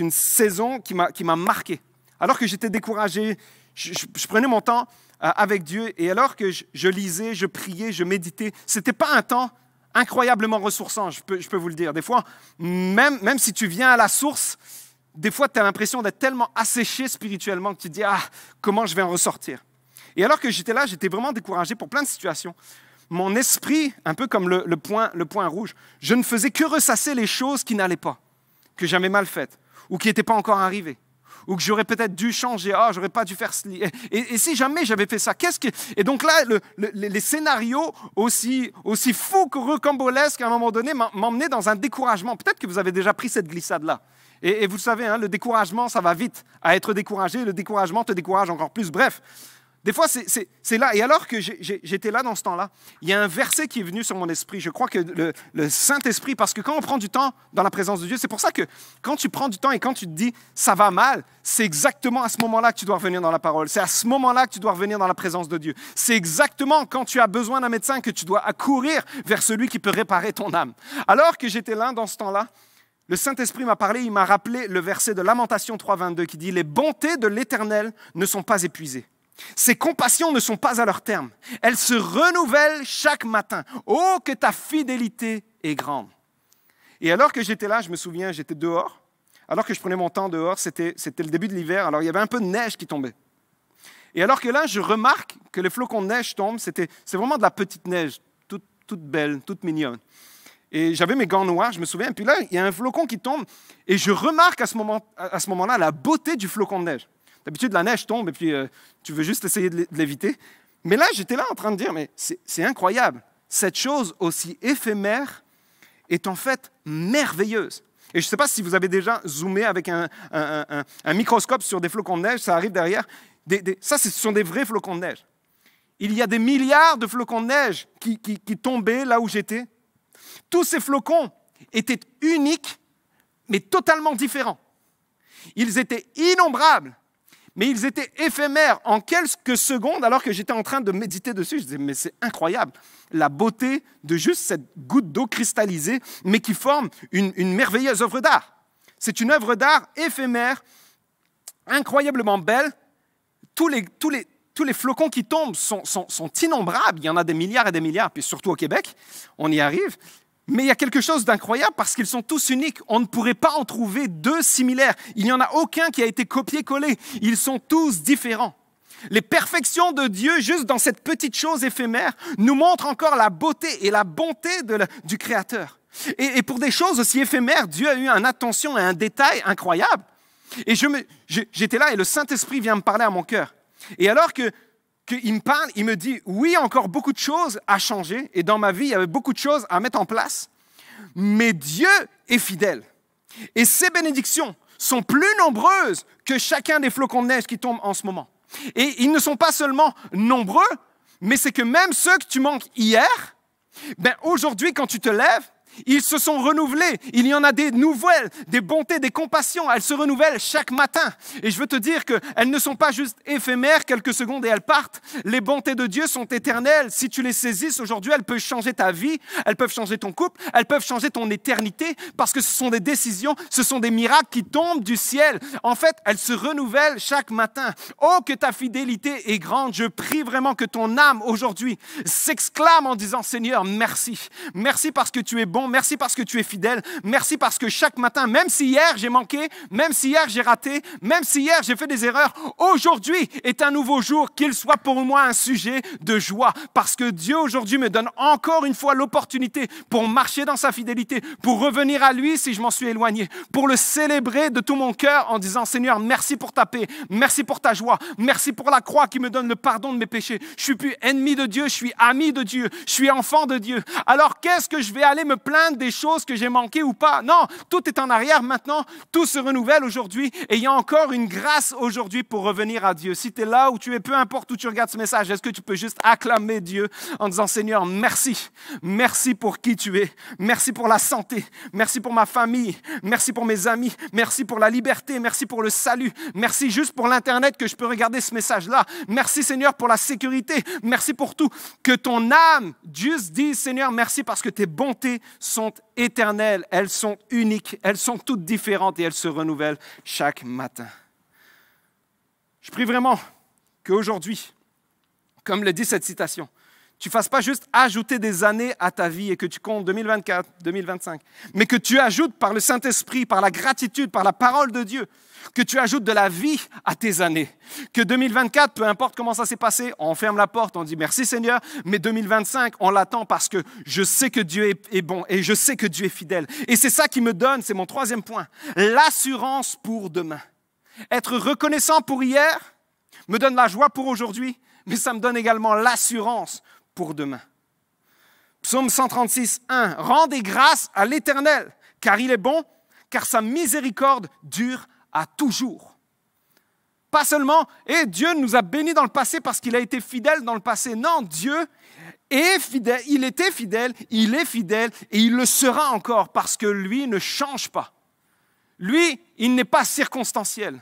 saison qui m'a marqué. Alors que j'étais découragé, je prenais mon temps avec Dieu et alors que je lisais, je priais, je méditais, ce n'était pas un temps incroyablement ressourçant, je peux vous le dire. Des fois, même si tu viens à la source, des fois, tu as l'impression d'être tellement asséché spirituellement que tu te dis « Ah, comment je vais en ressortir ?» Et alors que j'étais là, j'étais vraiment découragé pour plein de situations. Mon esprit, un peu comme le point rouge, je ne faisais que ressasser les choses qui n'allaient pas, que j'avais mal faites, ou qui n'étaient pas encore arrivées, ou que j'aurais peut-être dû changer, j'aurais pas dû faire ceci. Et si jamais j'avais fait ça, Et donc là, les scénarios aussi fous que rocambolesques à un moment donné m'emmenaient dans un découragement. Peut-être que vous avez déjà pris cette glissade-là. Et vous le savez, hein, le découragement, ça va vite à être découragé, le découragement te décourage encore plus. Bref. Des fois, c'est là. Et alors que j'étais là dans ce temps-là, il y a un verset qui est venu sur mon esprit. Je crois que le Saint-Esprit, parce que quand on prend du temps dans la présence de Dieu, c'est pour ça que quand tu prends du temps et quand tu te dis « ça va mal », c'est exactement à ce moment-là que tu dois revenir dans la parole. C'est à ce moment-là que tu dois revenir dans la présence de Dieu. C'est exactement quand tu as besoin d'un médecin que tu dois accourir vers celui qui peut réparer ton âme. Alors que j'étais là dans ce temps-là, le Saint-Esprit m'a parlé, il m'a rappelé le verset de Lamentation 3,22 qui dit « Les bontés de l'Éternel ne sont pas épuisées. Ses compassions ne sont pas à leur terme. Elles se renouvellent chaque matin. Oh, que ta fidélité est grande. » Et alors que j'étais là, je me souviens, j'étais dehors. Alors que je prenais mon temps dehors, c'était le début de l'hiver. Alors, il y avait un peu de neige qui tombait. Et alors que là, je remarque que les flocons de neige tombent. C'est vraiment de la petite neige, toute belle, toute mignonne. Et j'avais mes gants noirs, je me souviens. Et puis là, il y a un flocon qui tombe. Et je remarque à ce moment-là la beauté du flocon de neige. D'habitude, la neige tombe et puis tu veux juste essayer de l'éviter. Mais là, j'étais là en train de dire, mais c'est incroyable. Cette chose aussi éphémère est en fait merveilleuse. Et je ne sais pas si vous avez déjà zoomé avec un microscope sur des flocons de neige, ça arrive derrière. Ça, ce sont des vrais flocons de neige. Il y a des milliards de flocons de neige qui tombaient là où j'étais. Tous ces flocons étaient uniques, mais totalement différents. Ils étaient innombrables. Mais ils étaient éphémères en quelques secondes alors que j'étais en train de méditer dessus. Je disais, mais c'est incroyable, la beauté de juste cette goutte d'eau cristallisée, mais qui forme une merveilleuse œuvre d'art. C'est une œuvre d'art éphémère, incroyablement belle. Tous les flocons qui tombent sont innombrables. Il y en a des milliards et des milliards, puis surtout au Québec, on y arrive. Mais il y a quelque chose d'incroyable parce qu'ils sont tous uniques. On ne pourrait pas en trouver deux similaires. Il n'y en a aucun qui a été copié-collé. Ils sont tous différents. Les perfections de Dieu, juste dans cette petite chose éphémère, nous montrent encore la beauté et la bonté du Créateur. Et pour des choses aussi éphémères, Dieu a eu une attention et un détail incroyable. Et j'étais là et le Saint-Esprit vient me parler à mon cœur. Et alors qu'il me parle, il me dit, oui, encore beaucoup de choses à changer. Et dans ma vie, il y avait beaucoup de choses à mettre en place. Mais Dieu est fidèle. Et ses bénédictions sont plus nombreuses que chacun des flocons de neige qui tombent en ce moment. Et ils ne sont pas seulement nombreux, mais c'est que même ceux que tu manques hier, aujourd'hui, quand tu te lèves, ils se sont renouvelés. Il y en a des nouvelles, des bontés, des compassions. Elles se renouvellent chaque matin. Et je veux te dire qu'elles ne sont pas juste éphémères, quelques secondes et elles partent. Les bontés de Dieu sont éternelles. Si tu les saisisses aujourd'hui, elles peuvent changer ta vie, elles peuvent changer ton couple, elles peuvent changer ton éternité parce que ce sont des décisions, ce sont des miracles qui tombent du ciel. En fait, elles se renouvellent chaque matin. Oh, que ta fidélité est grande. Je prie vraiment que ton âme aujourd'hui s'exclame en disant, Seigneur, merci. Merci parce que tu es bon. Merci parce que tu es fidèle. Merci parce que chaque matin, même si hier j'ai manqué, même si hier j'ai raté, même si hier j'ai fait des erreurs, aujourd'hui est un nouveau jour, qu'il soit pour moi un sujet de joie. Parce que Dieu aujourd'hui me donne encore une fois l'opportunité pour marcher dans sa fidélité, pour revenir à lui si je m'en suis éloigné, pour le célébrer de tout mon cœur en disant, Seigneur, merci pour ta paix, merci pour ta joie, merci pour la croix qui me donne le pardon de mes péchés. Je suis plus ennemi de Dieu, je suis ami de Dieu, je suis enfant de Dieu. Alors qu'est-ce que je vais aller me plaindre des choses que j'ai manquées ou pas? Non, tout est en arrière maintenant, tout se renouvelle aujourd'hui et il y a encore une grâce aujourd'hui pour revenir à Dieu. Si tu es là où tu es, peu importe où tu regardes ce message, est-ce que tu peux juste acclamer Dieu en disant, Seigneur, merci. Merci pour qui tu es. Merci pour la santé. Merci pour ma famille. Merci pour mes amis. Merci pour la liberté. Merci pour le salut. Merci juste pour l'Internet que je peux regarder ce message-là. Merci Seigneur pour la sécurité. Merci pour tout. Que ton âme juste dise, Seigneur, merci parce que tes bontés sont éternelles, elles sont uniques, elles sont toutes différentes et elles se renouvellent chaque matin. Je prie vraiment qu'aujourd'hui, comme le dit cette citation, tu ne fasses pas juste ajouter des années à ta vie et que tu comptes 2024, 2025, mais que tu ajoutes par le Saint-Esprit, par la gratitude, par la parole de Dieu, que tu ajoutes de la vie à tes années. Que 2024, peu importe comment ça s'est passé, on ferme la porte, on dit merci Seigneur, mais 2025, on l'attend parce que je sais que Dieu est bon et je sais que Dieu est fidèle. Et c'est ça qui me donne, c'est mon troisième point, l'assurance pour demain. Être reconnaissant pour hier me donne la joie pour aujourd'hui, mais ça me donne également l'assurance pour demain. Psaume 136, 1. Rendez grâce à l'Éternel, car il est bon, car sa miséricorde dure à toujours. Pas seulement, et Dieu nous a bénis dans le passé parce qu'il a été fidèle dans le passé. Non, Dieu est fidèle, il était fidèle, il est fidèle et il le sera encore parce que lui ne change pas. Lui, il n'est pas circonstanciel.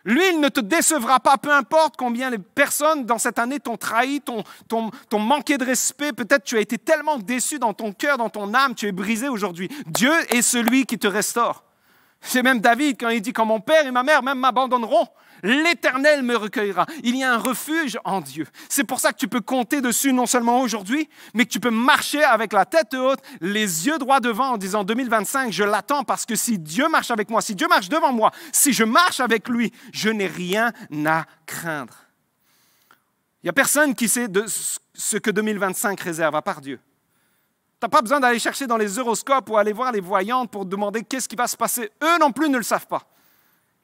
Lui, il ne te décevra pas, peu importe combien les personnes dans cette année t'ont trahi, t'ont manqué de respect. Peut-être tu as été tellement déçu dans ton cœur, dans ton âme, tu es brisé aujourd'hui. Dieu est celui qui te restaure. C'est même David quand il dit « Quand mon père et ma mère même m'abandonneront, l'Éternel me recueillera. » Il y a un refuge en Dieu. C'est pour ça que tu peux compter dessus non seulement aujourd'hui, mais que tu peux marcher avec la tête haute, les yeux droits devant en disant « 2025, je l'attends parce que si Dieu marche avec moi, si Dieu marche devant moi, si je marche avec lui, je n'ai rien à craindre. » Il n'y a personne qui sait de ce que 2025 réserve à part Dieu. Tu n'as pas besoin d'aller chercher dans les horoscopes ou aller voir les voyantes pour demander qu'est-ce qui va se passer. Eux non plus ne le savent pas.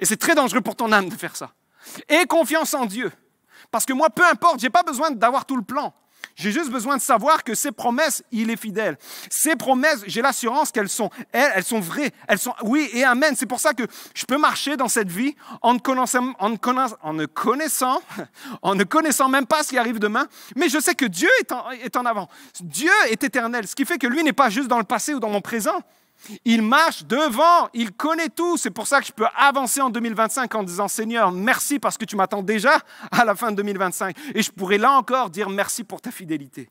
Et c'est très dangereux pour ton âme de faire ça. Aie confiance en Dieu. Parce que moi, peu importe, je n'ai pas besoin d'avoir tout le plan. J'ai juste besoin de savoir que ses promesses, il est fidèle. Ses promesses, j'ai l'assurance qu'elles sont, elles sont vraies. Elles sont oui et amen. C'est pour ça que je peux marcher dans cette vie en ne connaissant même pas ce qui arrive demain. Mais je sais que Dieu est en avant. Dieu est éternel. Ce qui fait que lui n'est pas juste dans le passé ou dans mon présent. Il marche devant, il connaît tout. C'est pour ça que je peux avancer en 2025 en disant « Seigneur, merci parce que tu m'attends déjà à la fin de 2025. » Et je pourrais là encore dire merci pour ta fidélité.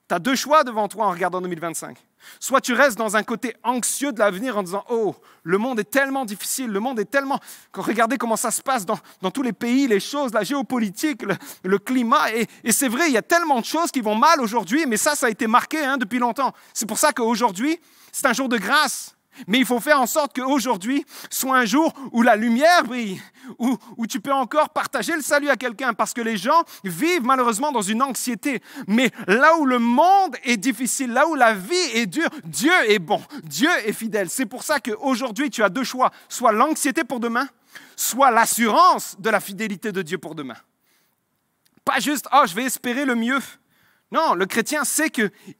Tu as deux choix devant toi en regardant 2025. Soit tu restes dans un côté anxieux de l'avenir en disant « Oh, le monde est tellement difficile, le monde est tellement... » Regardez comment ça se passe dans tous les pays, les choses, la géopolitique, le climat. Et c'est vrai, il y a tellement de choses qui vont mal aujourd'hui, mais ça a été marqué depuis longtemps. C'est pour ça qu'aujourd'hui, c'est un jour de grâce. Mais il faut faire en sorte qu'aujourd'hui soit un jour où la lumière brille, où tu peux encore partager le salut à quelqu'un, parce que les gens vivent malheureusement dans une anxiété. Mais là où le monde est difficile, là où la vie est dure, Dieu est bon, Dieu est fidèle. C'est pour ça qu'aujourd'hui, tu as deux choix, soit l'anxiété pour demain, soit l'assurance de la fidélité de Dieu pour demain. Pas juste, je vais espérer le mieux. Non, le chrétien sait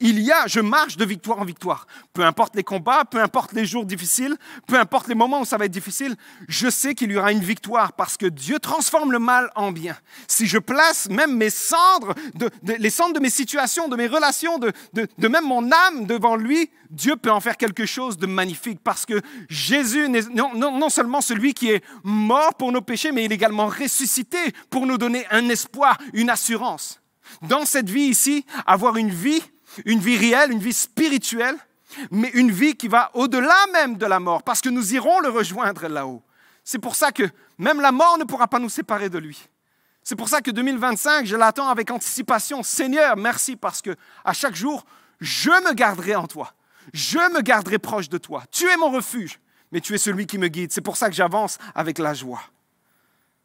je marche de victoire en victoire. Peu importe les combats, peu importe les jours difficiles, peu importe les moments où ça va être difficile, je sais qu'il y aura une victoire parce que Dieu transforme le mal en bien. Si je place même mes cendres, les cendres de mes situations, de mes relations, de même mon âme devant lui, Dieu peut en faire quelque chose de magnifique parce que Jésus n'est non seulement celui qui est mort pour nos péchés, mais il est également ressuscité pour nous donner un espoir, une assurance. Dans cette vie ici, avoir une vie réelle, une vie spirituelle, mais une vie qui va au-delà même de la mort, parce que nous irons le rejoindre là-haut. C'est pour ça que même la mort ne pourra pas nous séparer de lui. C'est pour ça que 2025, je l'attends avec anticipation. Seigneur, merci, parce que à chaque jour, je me garderai en toi. Je me garderai proche de toi. Tu es mon refuge, mais tu es celui qui me guide. C'est pour ça que j'avance avec la joie.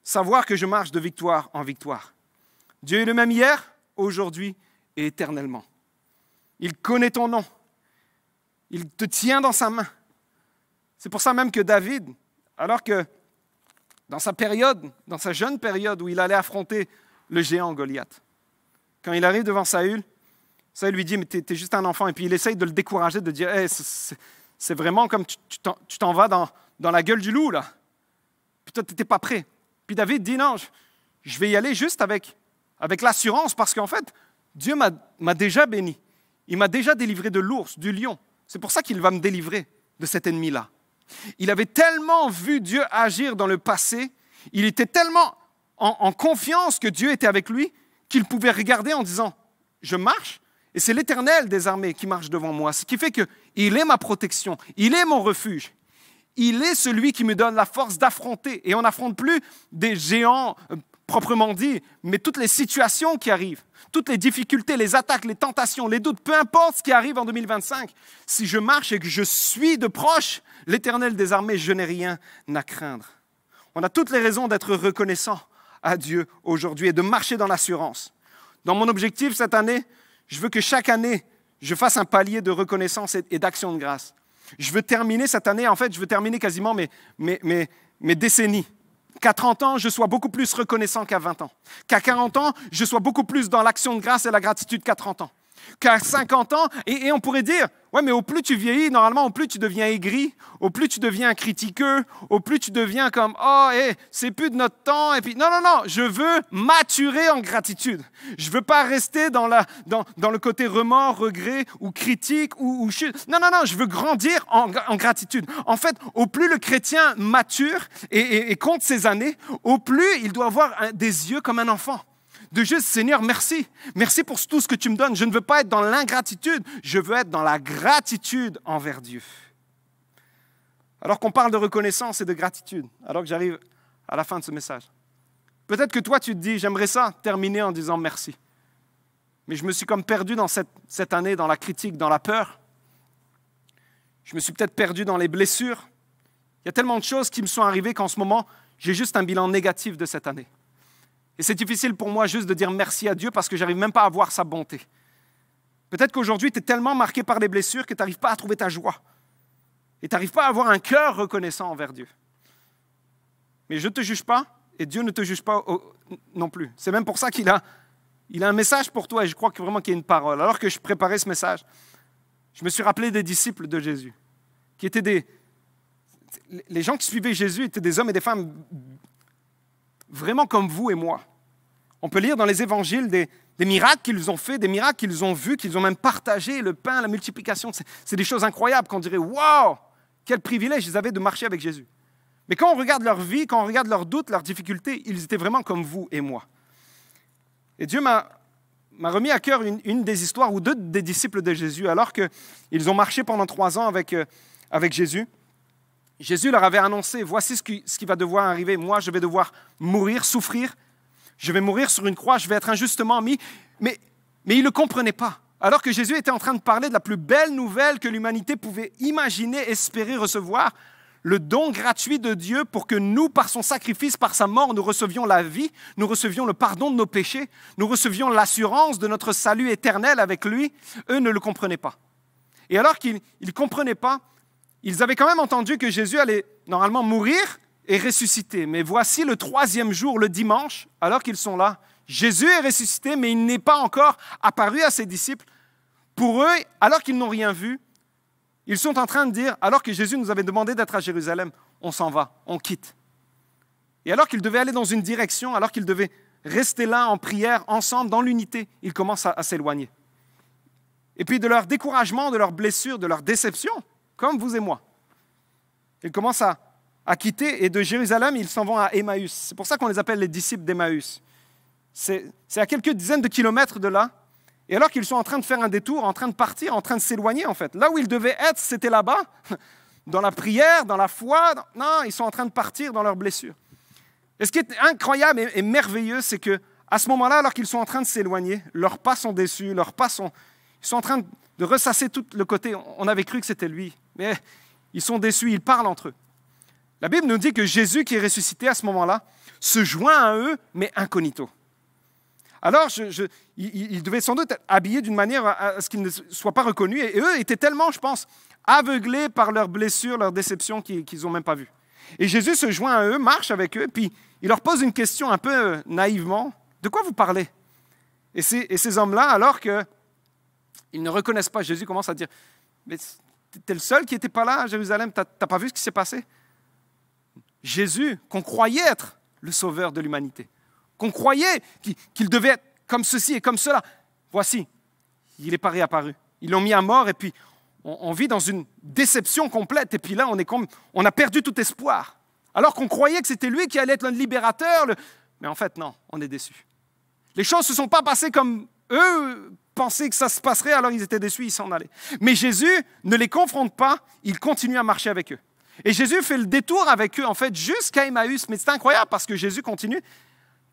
Savoir que je marche de victoire en victoire. Dieu est le même hier, aujourd'hui et éternellement. Il connaît ton nom. Il te tient dans sa main. C'est pour ça même que David, alors que dans sa jeune période où il allait affronter le géant Goliath, quand il arrive devant Saül lui dit, mais t'es juste un enfant. Et puis il essaye de le décourager, de dire, hey, c'est vraiment comme tu t'en vas dans la gueule du loup, là. Puis toi, tu n'étais pas prêt. Puis David dit, non, je vais y aller juste avec l'assurance, parce qu'en fait, Dieu m'a déjà béni. Il m'a déjà délivré de l'ours, du lion. C'est pour ça qu'il va me délivrer de cet ennemi-là. Il avait tellement vu Dieu agir dans le passé, il était tellement en confiance que Dieu était avec lui, qu'il pouvait regarder en disant, je marche, et c'est l'Éternel des armées qui marche devant moi. Ce qui fait qu'il est ma protection, il est mon refuge. Il est celui qui me donne la force d'affronter. Et on n'affronte plus des géants proprement dit, mais toutes les situations qui arrivent, toutes les difficultés, les attaques, les tentations, les doutes, peu importe ce qui arrive en 2025, si je marche et que je suis de proche l'Éternel des armées, je n'ai rien à craindre. On a toutes les raisons d'être reconnaissants à Dieu aujourd'hui et de marcher dans l'assurance. Dans mon objectif cette année, je veux que chaque année, je fasse un palier de reconnaissance et d'action de grâce. Je veux terminer cette année, en fait, je veux terminer quasiment mes décennies. Qu'à 30 ans, je sois beaucoup plus reconnaissant qu'à 20 ans. Qu'à 40 ans, je sois beaucoup plus dans l'action de grâce et la gratitude qu'à 30 ans. Qu'à 50 ans, et on pourrait dire, ouais, mais au plus tu vieillis, normalement, au plus tu deviens aigri, au plus tu deviens un critiqueux, au plus tu deviens comme, c'est plus de notre temps. Et puis, non, je veux maturer en gratitude. Je veux pas rester dans le côté remords, regret ou critique ou chute. Non, je veux grandir en gratitude. En fait, au plus le chrétien mature et compte ses années, au plus il doit avoir des yeux comme un enfant. De juste, Seigneur, merci. Merci pour tout ce que tu me donnes. Je ne veux pas être dans l'ingratitude, je veux être dans la gratitude envers Dieu. Alors qu'on parle de reconnaissance et de gratitude, alors que j'arrive à la fin de ce message. Peut-être que toi, tu te dis, j'aimerais ça terminer en disant merci. Mais je me suis comme perdu dans cette année, dans la critique, dans la peur. Je me suis peut-être perdu dans les blessures. Il y a tellement de choses qui me sont arrivées qu'en ce moment, j'ai juste un bilan négatif de cette année. Et c'est difficile pour moi juste de dire merci à Dieu parce que je n'arrive même pas à voir sa bonté. Peut-être qu'aujourd'hui, tu es tellement marqué par les blessures que tu n'arrives pas à trouver ta joie. Et tu n'arrives pas à avoir un cœur reconnaissant envers Dieu. Mais je ne te juge pas et Dieu ne te juge pas non plus. C'est même pour ça qu'il a un message pour toi et je crois que vraiment qu'il y a une parole. Alors que je préparais ce message, je me suis rappelé des disciples de Jésus, qui étaient les gens qui suivaient Jésus étaient des hommes et des femmes vraiment comme vous et moi. On peut lire dans les évangiles des miracles qu'ils ont faits, des miracles qu'ils ont vus, qu'ils ont même partagés, le pain, la multiplication. C'est des choses incroyables qu'on dirait « Wow! Quel privilège ils avaient de marcher avec Jésus. » Mais quand on regarde leur vie, quand on regarde leurs doutes, leurs difficultés, ils étaient vraiment comme vous et moi. Et Dieu m'a remis à cœur une des histoires ou deux des disciples de Jésus, alors qu'ils ont marché pendant 3 ans avec Jésus. Jésus leur avait annoncé, voici ce qui va devoir arriver. Moi, je vais devoir mourir, souffrir. Je vais mourir sur une croix, je vais être injustement mis. Mais ils ne le comprenaient pas. alors que Jésus était en train de parler de la plus belle nouvelle que l'humanité pouvait imaginer, espérer recevoir, le don gratuit de Dieu pour que nous, par son sacrifice, par sa mort, nous recevions la vie, nous recevions le pardon de nos péchés, nous recevions l'assurance de notre salut éternel avec lui, eux ne le comprenaient pas. Et alors qu'ils ne comprenaient pas, ils avaient quand même entendu que Jésus allait normalement mourir et ressusciter. Mais voici le 3e jour, le dimanche, alors qu'ils sont là, Jésus est ressuscité, mais il n'est pas encore apparu à ses disciples. Pour eux, alors qu'ils n'ont rien vu, ils sont en train de dire, alors que Jésus nous avait demandé d'être à Jérusalem, on s'en va, on quitte. Et alors qu'ils devaient aller dans une direction, alors qu'ils devaient rester là en prière, ensemble, dans l'unité, ils commencent à s'éloigner. Et puis de leur découragement, de leur blessure, de leur déception, comme vous et moi, ils commencent à quitter et de Jérusalem, ils s'en vont à Emmaüs. C'est pour ça qu'on les appelle les disciples d'Emmaüs. C'est à quelques dizaines de kilomètres de là. Et alors qu'ils sont en train de faire un détour, en train de partir, en train de s'éloigner en fait. Là où ils devaient être, c'était là-bas, dans la prière, dans la foi. Non, ils sont en train de partir dans leurs blessures. Et ce qui est incroyable et merveilleux, c'est qu'à ce moment-là, alors qu'ils sont en train de s'éloigner, leurs pas sont déçus, ils sont en train de ressasser tout le côté. On avait cru que c'était lui, mais ils sont déçus, ils parlent entre eux. La Bible nous dit que Jésus, qui est ressuscité à ce moment-là, se joint à eux, mais incognito. Alors, ils devaient sans doute être habillés d'une manière à ce qu'ils ne soient pas reconnus. Et eux étaient tellement, je pense, aveuglés par leurs blessures, leurs déceptions qu'ils n'ont même pas vu. Et Jésus se joint à eux, marche avec eux, puis il leur pose une question un peu naïvement. « De quoi vous parlez ?» Et ces hommes-là, alors qu'ils ne reconnaissent pas Jésus, commencent à dire « Mais t'es le seul qui n'était pas là à Jérusalem, t'as pas vu ce qui s'est passé ?» Jésus, qu'on croyait être le sauveur de l'humanité, qu'on croyait qu'il devait être comme ceci et comme cela. Voici, il n'est pas réapparu. Ils l'ont mis à mort et puis on vit dans une déception complète. Et puis là, on a perdu tout espoir. Alors qu'on croyait que c'était lui qui allait être le libérateur. Mais en fait, non, on est déçus. Les choses ne se sont pas passées comme eux pensaient que ça se passerait, alors ils étaient déçus, ils s'en allaient. Mais Jésus ne les confronte pas, il continue à marcher avec eux. Et Jésus fait le détour avec eux, en fait, jusqu'à Emmaüs. Mais c'est incroyable parce que Jésus continue.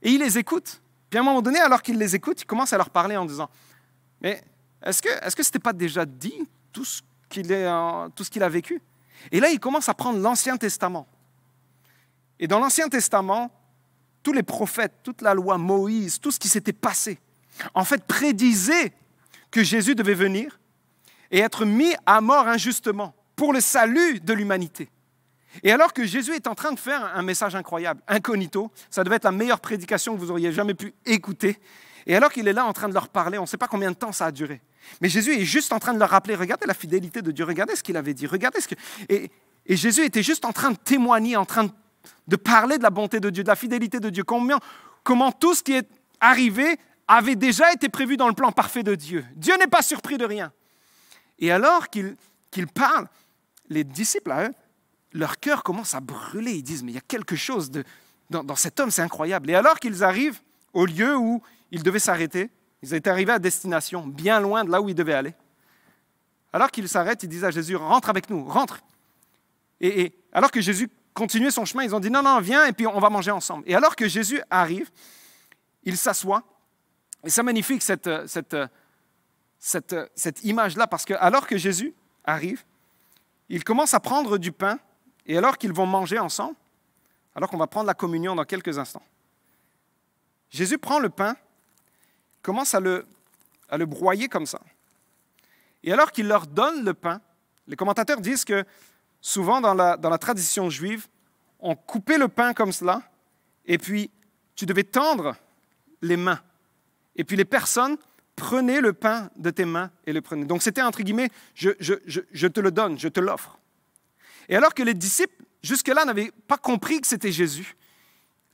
Et il les écoute. Puis à un moment donné, alors qu'il les écoute, il commence à leur parler en disant « Mais est-ce que ce n'était pas déjà dit tout ce qu'il a vécu ?» Et là, il commence à prendre l'Ancien Testament. Et dans l'Ancien Testament, tous les prophètes, toute la loi, Moïse, tout ce qui s'était passé, en fait, prédisaient que Jésus devait venir et être mis à mort injustement pour le salut de l'humanité. Et alors que Jésus est en train de faire un message incroyable, incognito, ça devait être la meilleure prédication que vous auriez jamais pu écouter. Et alors qu'il est là en train de leur parler, on ne sait pas combien de temps ça a duré. Mais Jésus est juste en train de leur rappeler, regardez la fidélité de Dieu, regardez ce qu'il avait dit, regardez ce que... Et Jésus était juste en train de témoigner, en train de parler de la bonté de Dieu, de la fidélité de Dieu, comment tout ce qui est arrivé avait déjà été prévu dans le plan parfait de Dieu. Dieu n'est pas surpris de rien. Et alors qu'il parle, les disciples à eux, leur cœur commence à brûler. Ils disent, mais il y a quelque chose dans cet homme, c'est incroyable. Et alors qu'ils arrivent au lieu où ils devaient s'arrêter, ils étaient arrivés à destination, bien loin de là où ils devaient aller. Alors qu'ils s'arrêtent, ils disent à Jésus, rentre avec nous, rentre. Et alors que Jésus continuait son chemin, ils ont dit, non, viens, et puis on va manger ensemble. Et alors que Jésus arrive, il s'assoit. Et c'est magnifique cette image-là, parce que alors que Jésus arrive, il commence à prendre du pain. Et alors qu'ils vont manger ensemble, alors qu'on va prendre la communion dans quelques instants, Jésus prend le pain, commence à le broyer comme ça. Et alors qu'il leur donne le pain, les commentateurs disent que souvent dans la tradition juive, on coupait le pain comme cela, et puis tu devais tendre les mains. Et puis les personnes prenaient le pain de tes mains et le prenaient. Donc c'était entre guillemets, je te le donne, je te l'offre. Et alors que les disciples, jusque-là, n'avaient pas compris que c'était Jésus,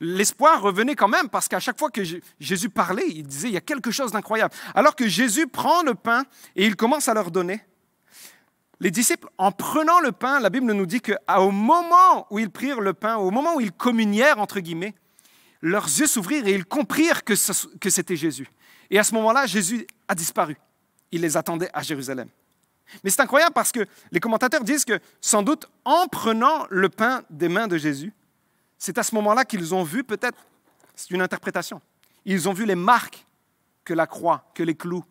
l'espoir revenait quand même, parce qu'à chaque fois que Jésus parlait, il disait, il y a quelque chose d'incroyable. Alors que Jésus prend le pain et il commence à leur donner, les disciples, en prenant le pain, la Bible nous dit qu'au moment où ils prirent le pain, au moment où ils communièrent, entre guillemets, leurs yeux s'ouvrirent et ils comprirent que c'était Jésus. Et à ce moment-là, Jésus a disparu. Il les attendait à Jérusalem. Mais c'est incroyable parce que les commentateurs disent que sans doute en prenant le pain des mains de Jésus, c'est à ce moment-là qu'ils ont vu peut-être, c'est une interprétation, ils ont vu les marques que la croix, que les clous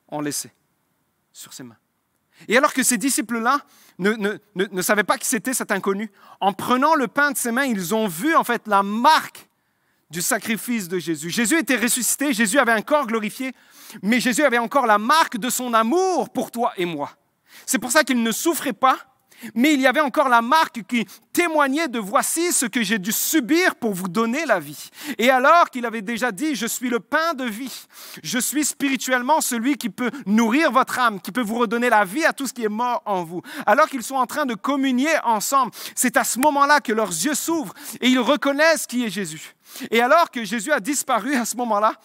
ont laissées. sur ses mains. Et alors que ces disciples-là ne savaient pas qui c'était cet inconnu, en prenant le pain de ses mains, ils ont vu en fait la marque du sacrifice de Jésus. Jésus était ressuscité, Jésus avait un corps glorifié, mais Jésus avait encore la marque de son amour pour toi et moi. C'est pour ça qu'il ne souffrait pas, mais il y avait encore la marque qui témoignait de « voici ce que j'ai dû subir pour vous donner la vie ». Et alors qu'il avait déjà dit « je suis le pain de vie, je suis spirituellement celui qui peut nourrir votre âme, qui peut vous redonner la vie à tout ce qui est mort en vous ». Alors qu'ils sont en train de communier ensemble, c'est à ce moment-là que leurs yeux s'ouvrent et ils reconnaissent qui est Jésus. Et alors que Jésus a disparu à ce moment-là,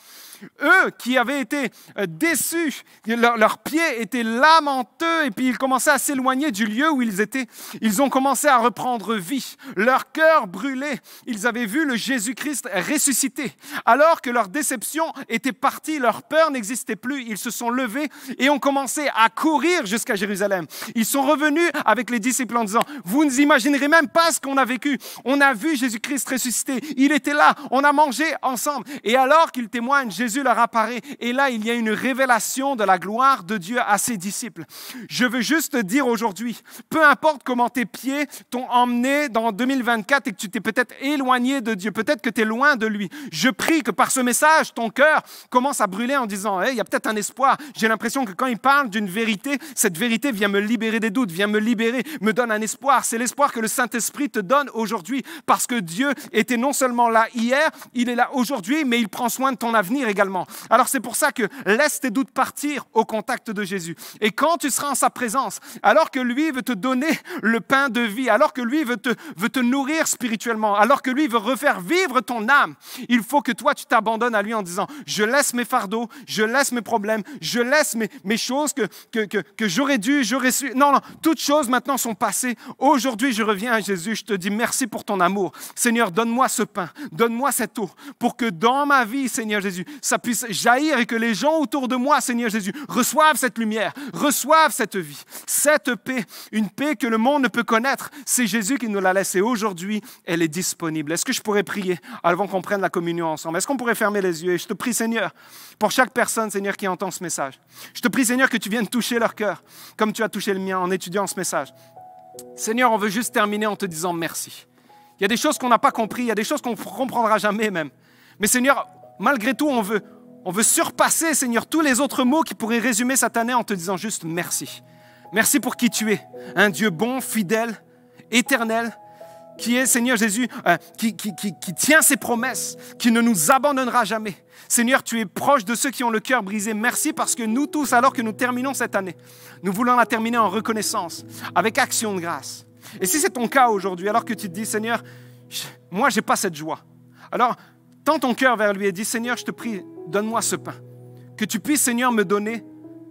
eux qui avaient été déçus, leurs pieds étaient lamenteux et puis ils commençaient à s'éloigner du lieu où ils étaient. Ils ont commencé à reprendre vie. Leur cœur brûlait. Ils avaient vu le Jésus-Christ ressuscité. Alors que leur déception était partie, leur peur n'existait plus. Ils se sont levés et ont commencé à courir jusqu'à Jérusalem. Ils sont revenus avec les disciples en disant « Vous n'imaginerez même pas ce qu'on a vécu. On a vu Jésus-Christ ressuscité. Il était là. On a mangé ensemble. » Et alors qu'ils témoignent, Jésus leur apparaît et là, il y a une révélation de la gloire de Dieu à ses disciples. Je veux juste te dire aujourd'hui, peu importe comment tes pieds t'ont emmené dans 2024 et que tu t'es peut-être éloigné de Dieu, peut-être que tu es loin de lui, je prie que par ce message, ton cœur commence à brûler en disant hey, « il y a peut-être un espoir ». J'ai l'impression que quand il parle d'une vérité, cette vérité vient me libérer des doutes, vient me libérer, me donne un espoir. C'est l'espoir que le Saint-Esprit te donne aujourd'hui parce que Dieu était non seulement là hier, il est là aujourd'hui, mais il prend soin de ton avenir également. Alors c'est pour ça que laisse tes doutes partir au contact de Jésus. Et quand tu seras en sa présence, alors que lui veut te donner le pain de vie, alors que lui veut te nourrir spirituellement, alors que lui veut refaire vivre ton âme, il faut que toi tu t'abandonnes à lui en disant je laisse mes fardeaux, je laisse mes problèmes, je laisse mes choses que j'aurais dû, j'aurais su. Non, toutes choses maintenant sont passées. Aujourd'hui je reviens à Jésus, je te dis merci pour ton amour. Seigneur, donne-moi ce pain, donne-moi cette eau pour que dans ma vie, Seigneur Jésus, ça puisse jaillir et que les gens autour de moi, Seigneur Jésus, reçoivent cette lumière, reçoivent cette vie, cette paix, une paix que le monde ne peut connaître. C'est Jésus qui nous l'a laissée. Aujourd'hui, elle est disponible. Est-ce que je pourrais prier avant qu'on prenne la communion ensemble? Est-ce qu'on pourrait fermer les yeux? Et je te prie, Seigneur, pour chaque personne, Seigneur, qui entend ce message. Je te prie, Seigneur, que tu viennes toucher leur cœur, comme tu as touché le mien en étudiant ce message. Seigneur, on veut juste terminer en te disant merci. Il y a des choses qu'on n'a pas compris, il y a des choses qu'on ne comprendra jamais même. Mais Seigneur, malgré tout, on veut surpasser, Seigneur, tous les autres mots qui pourraient résumer cette année en te disant juste merci. Merci pour qui tu es, un Dieu bon, fidèle, éternel, qui est, Seigneur Jésus, qui tient ses promesses, qui ne nous abandonnera jamais. Seigneur, tu es proche de ceux qui ont le cœur brisé. Merci parce que nous tous, alors que nous terminons cette année, nous voulons la terminer en reconnaissance, avec action de grâce. Et si c'est ton cas aujourd'hui, alors que tu te dis, Seigneur, moi, je n'ai pas cette joie. Alors, tends ton cœur vers lui et dis, Seigneur, je te prie, donne-moi ce pain. Que tu puisses, Seigneur, me donner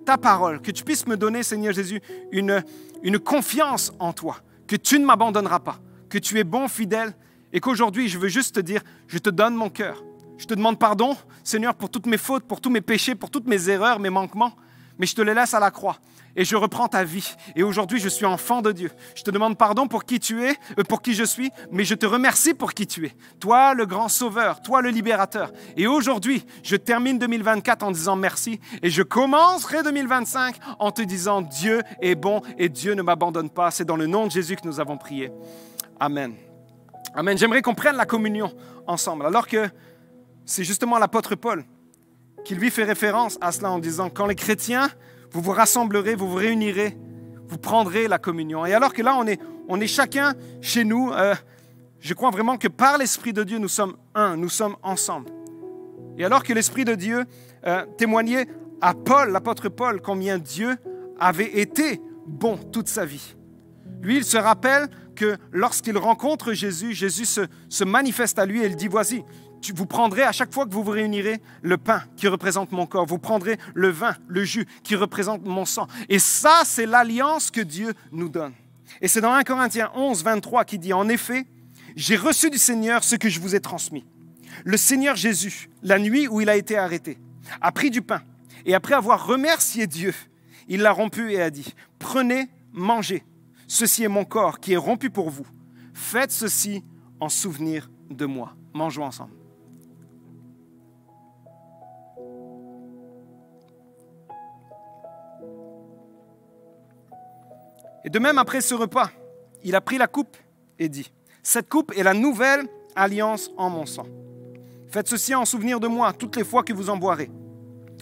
ta parole. Que tu puisses me donner, Seigneur Jésus, une confiance en toi. Que tu ne m'abandonneras pas. Que tu es bon, fidèle. Et qu'aujourd'hui, je veux juste te dire, je te donne mon cœur. Je te demande pardon, Seigneur, pour toutes mes fautes, pour tous mes péchés, pour toutes mes erreurs, mes manquements. Mais je te les laisse à la croix. Et je reprends ta vie. Et aujourd'hui, je suis enfant de Dieu. Je te demande pardon pour qui tu es, pour qui je suis, mais je te remercie pour qui tu es. Toi, le grand sauveur, toi, le libérateur. Et aujourd'hui, je termine 2024 en disant merci. Et je commencerai 2025 en te disant Dieu est bon et Dieu ne m'abandonne pas. C'est dans le nom de Jésus que nous avons prié. Amen. Amen. J'aimerais qu'on prenne la communion ensemble. Alors que c'est justement l'apôtre Paul qui lui fait référence à cela en disant quand les chrétiens, vous vous rassemblerez, vous vous réunirez, vous prendrez la communion. Et alors que là, on est chacun chez nous, je crois vraiment que par l'Esprit de Dieu, nous sommes un, nous sommes ensemble. Et alors que l'Esprit de Dieu témoignait à Paul, l'apôtre Paul, combien Dieu avait été bon toute sa vie. Lui, il se rappelle que lorsqu'il rencontre Jésus, Jésus se manifeste à lui et il dit, voici, vous prendrez à chaque fois que vous vous réunirez le pain qui représente mon corps. Vous prendrez le vin, le jus qui représente mon sang. Et ça, c'est l'alliance que Dieu nous donne. Et c'est dans 1 Corinthiens 11, 23 qui dit, en effet, j'ai reçu du Seigneur ce que je vous ai transmis. Le Seigneur Jésus, la nuit où il a été arrêté, a pris du pain et après avoir remercié Dieu, il l'a rompu et a dit, prenez, mangez. Ceci est mon corps qui est rompu pour vous. Faites ceci en souvenir de moi. Mangeons ensemble. Et de même, après ce repas, il a pris la coupe et dit, « Cette coupe est la nouvelle alliance en mon sang. Faites ceci en souvenir de moi toutes les fois que vous en boirez.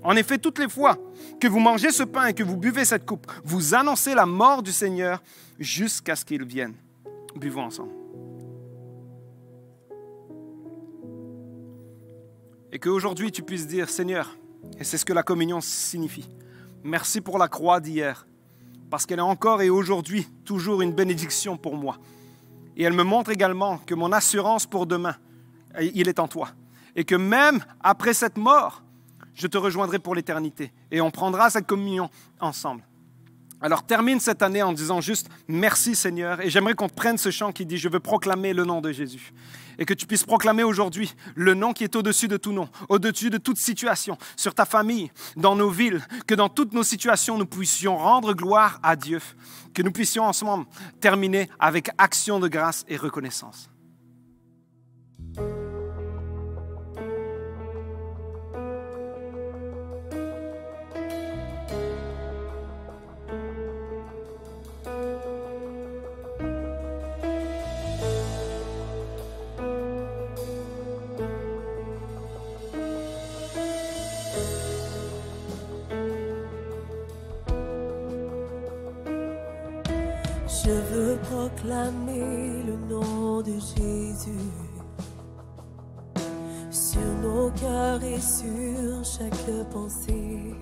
En effet, toutes les fois que vous mangez ce pain et que vous buvez cette coupe, vous annoncez la mort du Seigneur jusqu'à ce qu'il vienne. » Buvons ensemble. Et qu'aujourd'hui tu puisses dire, Seigneur, et c'est ce que la communion signifie, merci pour la croix d'hier, parce qu'elle est encore et aujourd'hui toujours une bénédiction pour moi. Et elle me montre également que mon assurance pour demain, il est en toi. Et que même après cette mort, je te rejoindrai pour l'éternité. Et on prendra cette communion ensemble. Alors termine cette année en disant juste merci Seigneur. Et j'aimerais qu'on prenne ce chant qui dit je veux proclamer le nom de Jésus. Et que tu puisses proclamer aujourd'hui le nom qui est au-dessus de tout nom, au-dessus de toute situation, sur ta famille, dans nos villes, que dans toutes nos situations nous puissions rendre gloire à Dieu. Que nous puissions ensemble terminer avec action de grâce et reconnaissance. Je veux proclamer le nom de Jésus sur nos cœurs et sur chaque pensée.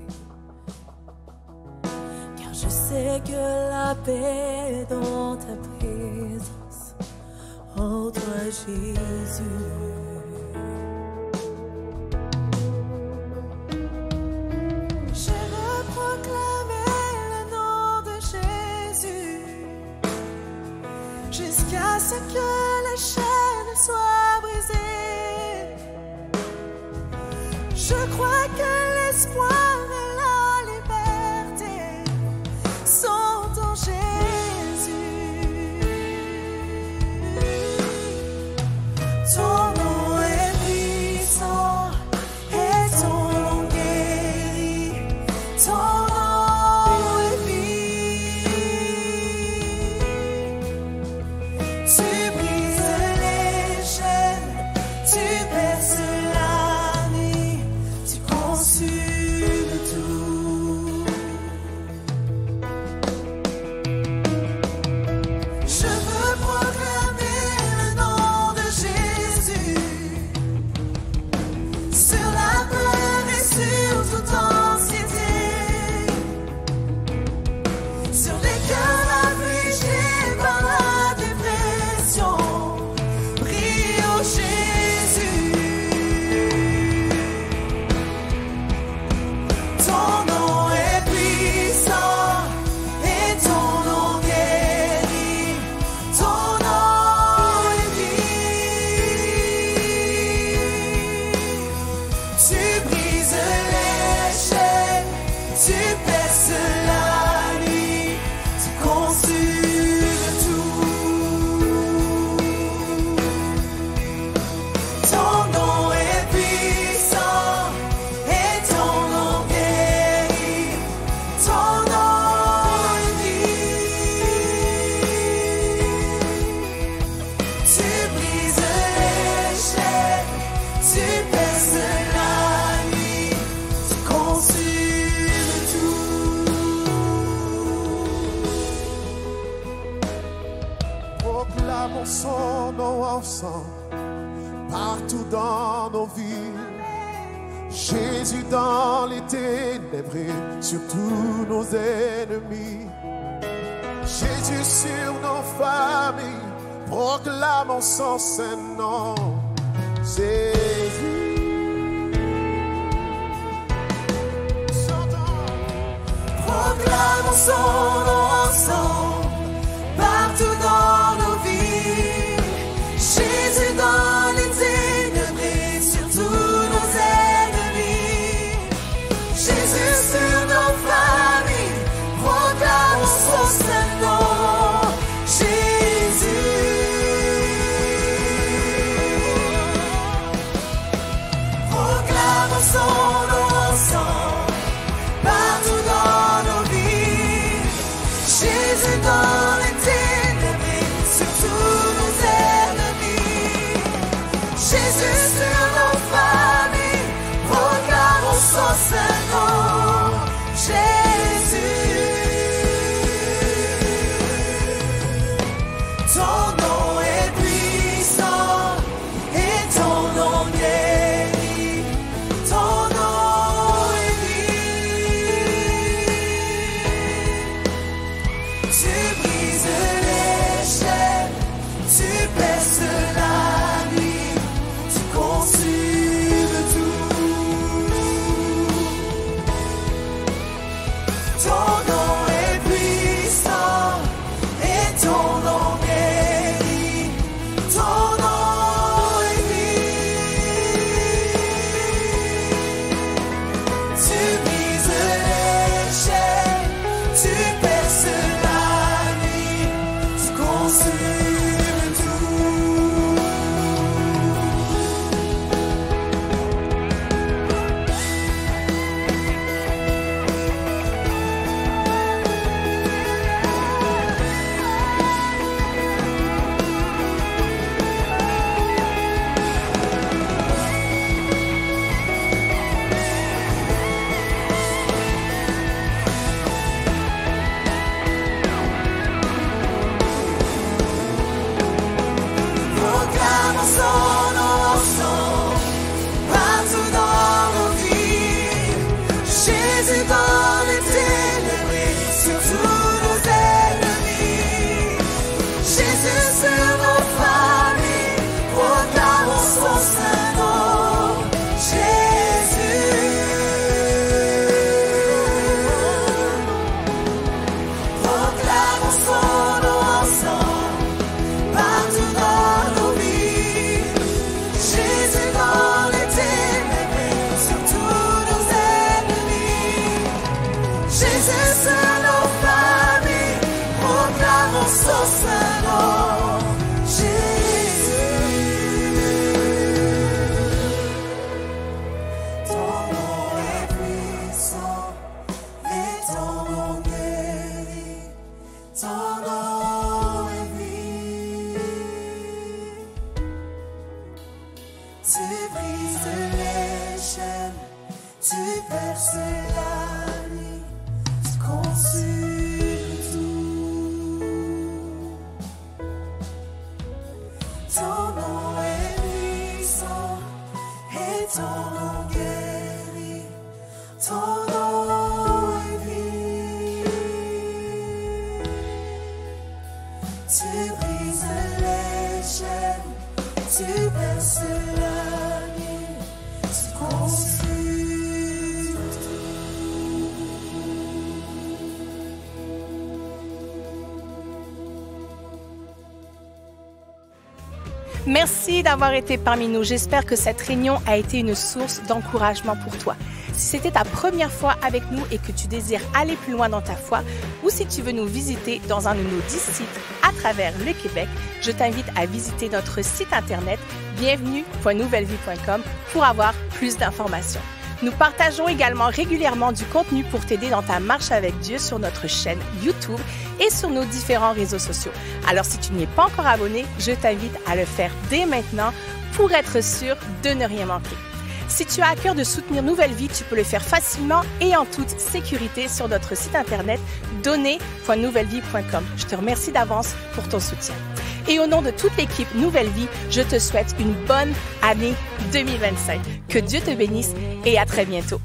Car je sais que la paix est dans ta présence, en toi Jésus. Jusqu'à ce que les chaînes soient brisées. Je crois que l'espoir et la liberté sont en Jésus. Ton nom est puissant et ton nom guérit. Ton nom est vie. Tu brises les chaînes, tu perces la nuit, tu consumes tout. Je veux proclamer le nom de Jésus sur la peur et sur toute anxiété, sur les cœurs affligés par la dépression. Prie au Jésus. Ton nom est puissant et ton nom guérit. Ton nom est vie. Tu brises les chaînes, tu perces la nuit, tu consumes tout. Ton nom est puissant et ton nom guérit. Ton nom est vie. Tu brises les chaînes, tu perces la nuit, tu consumes tout. Proclamons son nom ensemble, partout dans nos vies. Jésus dans les ténèbres et sur tous nos ennemis. Jésus sur nos familles, proclamons son saint nom. Jésus. Proclamons son nom ensemble, partout dans nos vies. Jésus dans les ténèbres et sur tous nos ennemis. Jésus sur nos familles, proclamons son saint nom. Jésus. Proclamons son nom ensemble, partout dans nos vies. Jésus dans Jésus sur nos familles, proclamons son saint nom. Jésus, ton nom est puissant et ton nom guérit. Ton nom est vie. Tu brises les chaînes, tu perces la nuit, tu consumes tout. Ton nom est puissant et ton nom guérit. Ton nom est vie. Tu brises les chaînes, tu perces la nuit, tu consumes tout. Proclamons son nom, partout dans nos vies. Jésus dans les ténèbres, sur tous nos ennemis. Jésus sur nos familles, proclamons son saint nom. Jésus, proclamons son nom ensemble, partout dans nos vies. Jésus dans les ténèbres, sur tous nos ennemis. Jésus sur nos familles, proclamons son saint nom. Jésus, ton nom est puissant et ton nom guérit. Ton nom est vie. Tu brises les chaînes, tu perces la nuit, tu consumes tout. Ton nom est puissant et ton nom guérit. Ton nom est vie. Tu brises les chaînes, tu perces la nuit, tu consumes tout. Merci d'avoir été parmi nous. J'espère que cette réunion a été une source d'encouragement pour toi. Si c'était ta première fois avec nous et que tu désires aller plus loin dans ta foi, ou si tu veux nous visiter dans un de nos 10 sites à travers le Québec, je t'invite à visiter notre site internet bienvenue.nouvellevie.com pour avoir plus d'informations. Nous partageons également régulièrement du contenu pour t'aider dans ta marche avec Dieu sur notre chaîne YouTube et sur nos différents réseaux sociaux. Alors si tu n'y es pas encore abonné, je t'invite à le faire dès maintenant pour être sûr de ne rien manquer. Si tu as à cœur de soutenir Nouvelle Vie, tu peux le faire facilement et en toute sécurité sur notre site internet donner.nouvellevie.com. Je te remercie d'avance pour ton soutien. Et au nom de toute l'équipe Nouvelle Vie, je te souhaite une bonne année 2025. Que Dieu te bénisse et à très bientôt.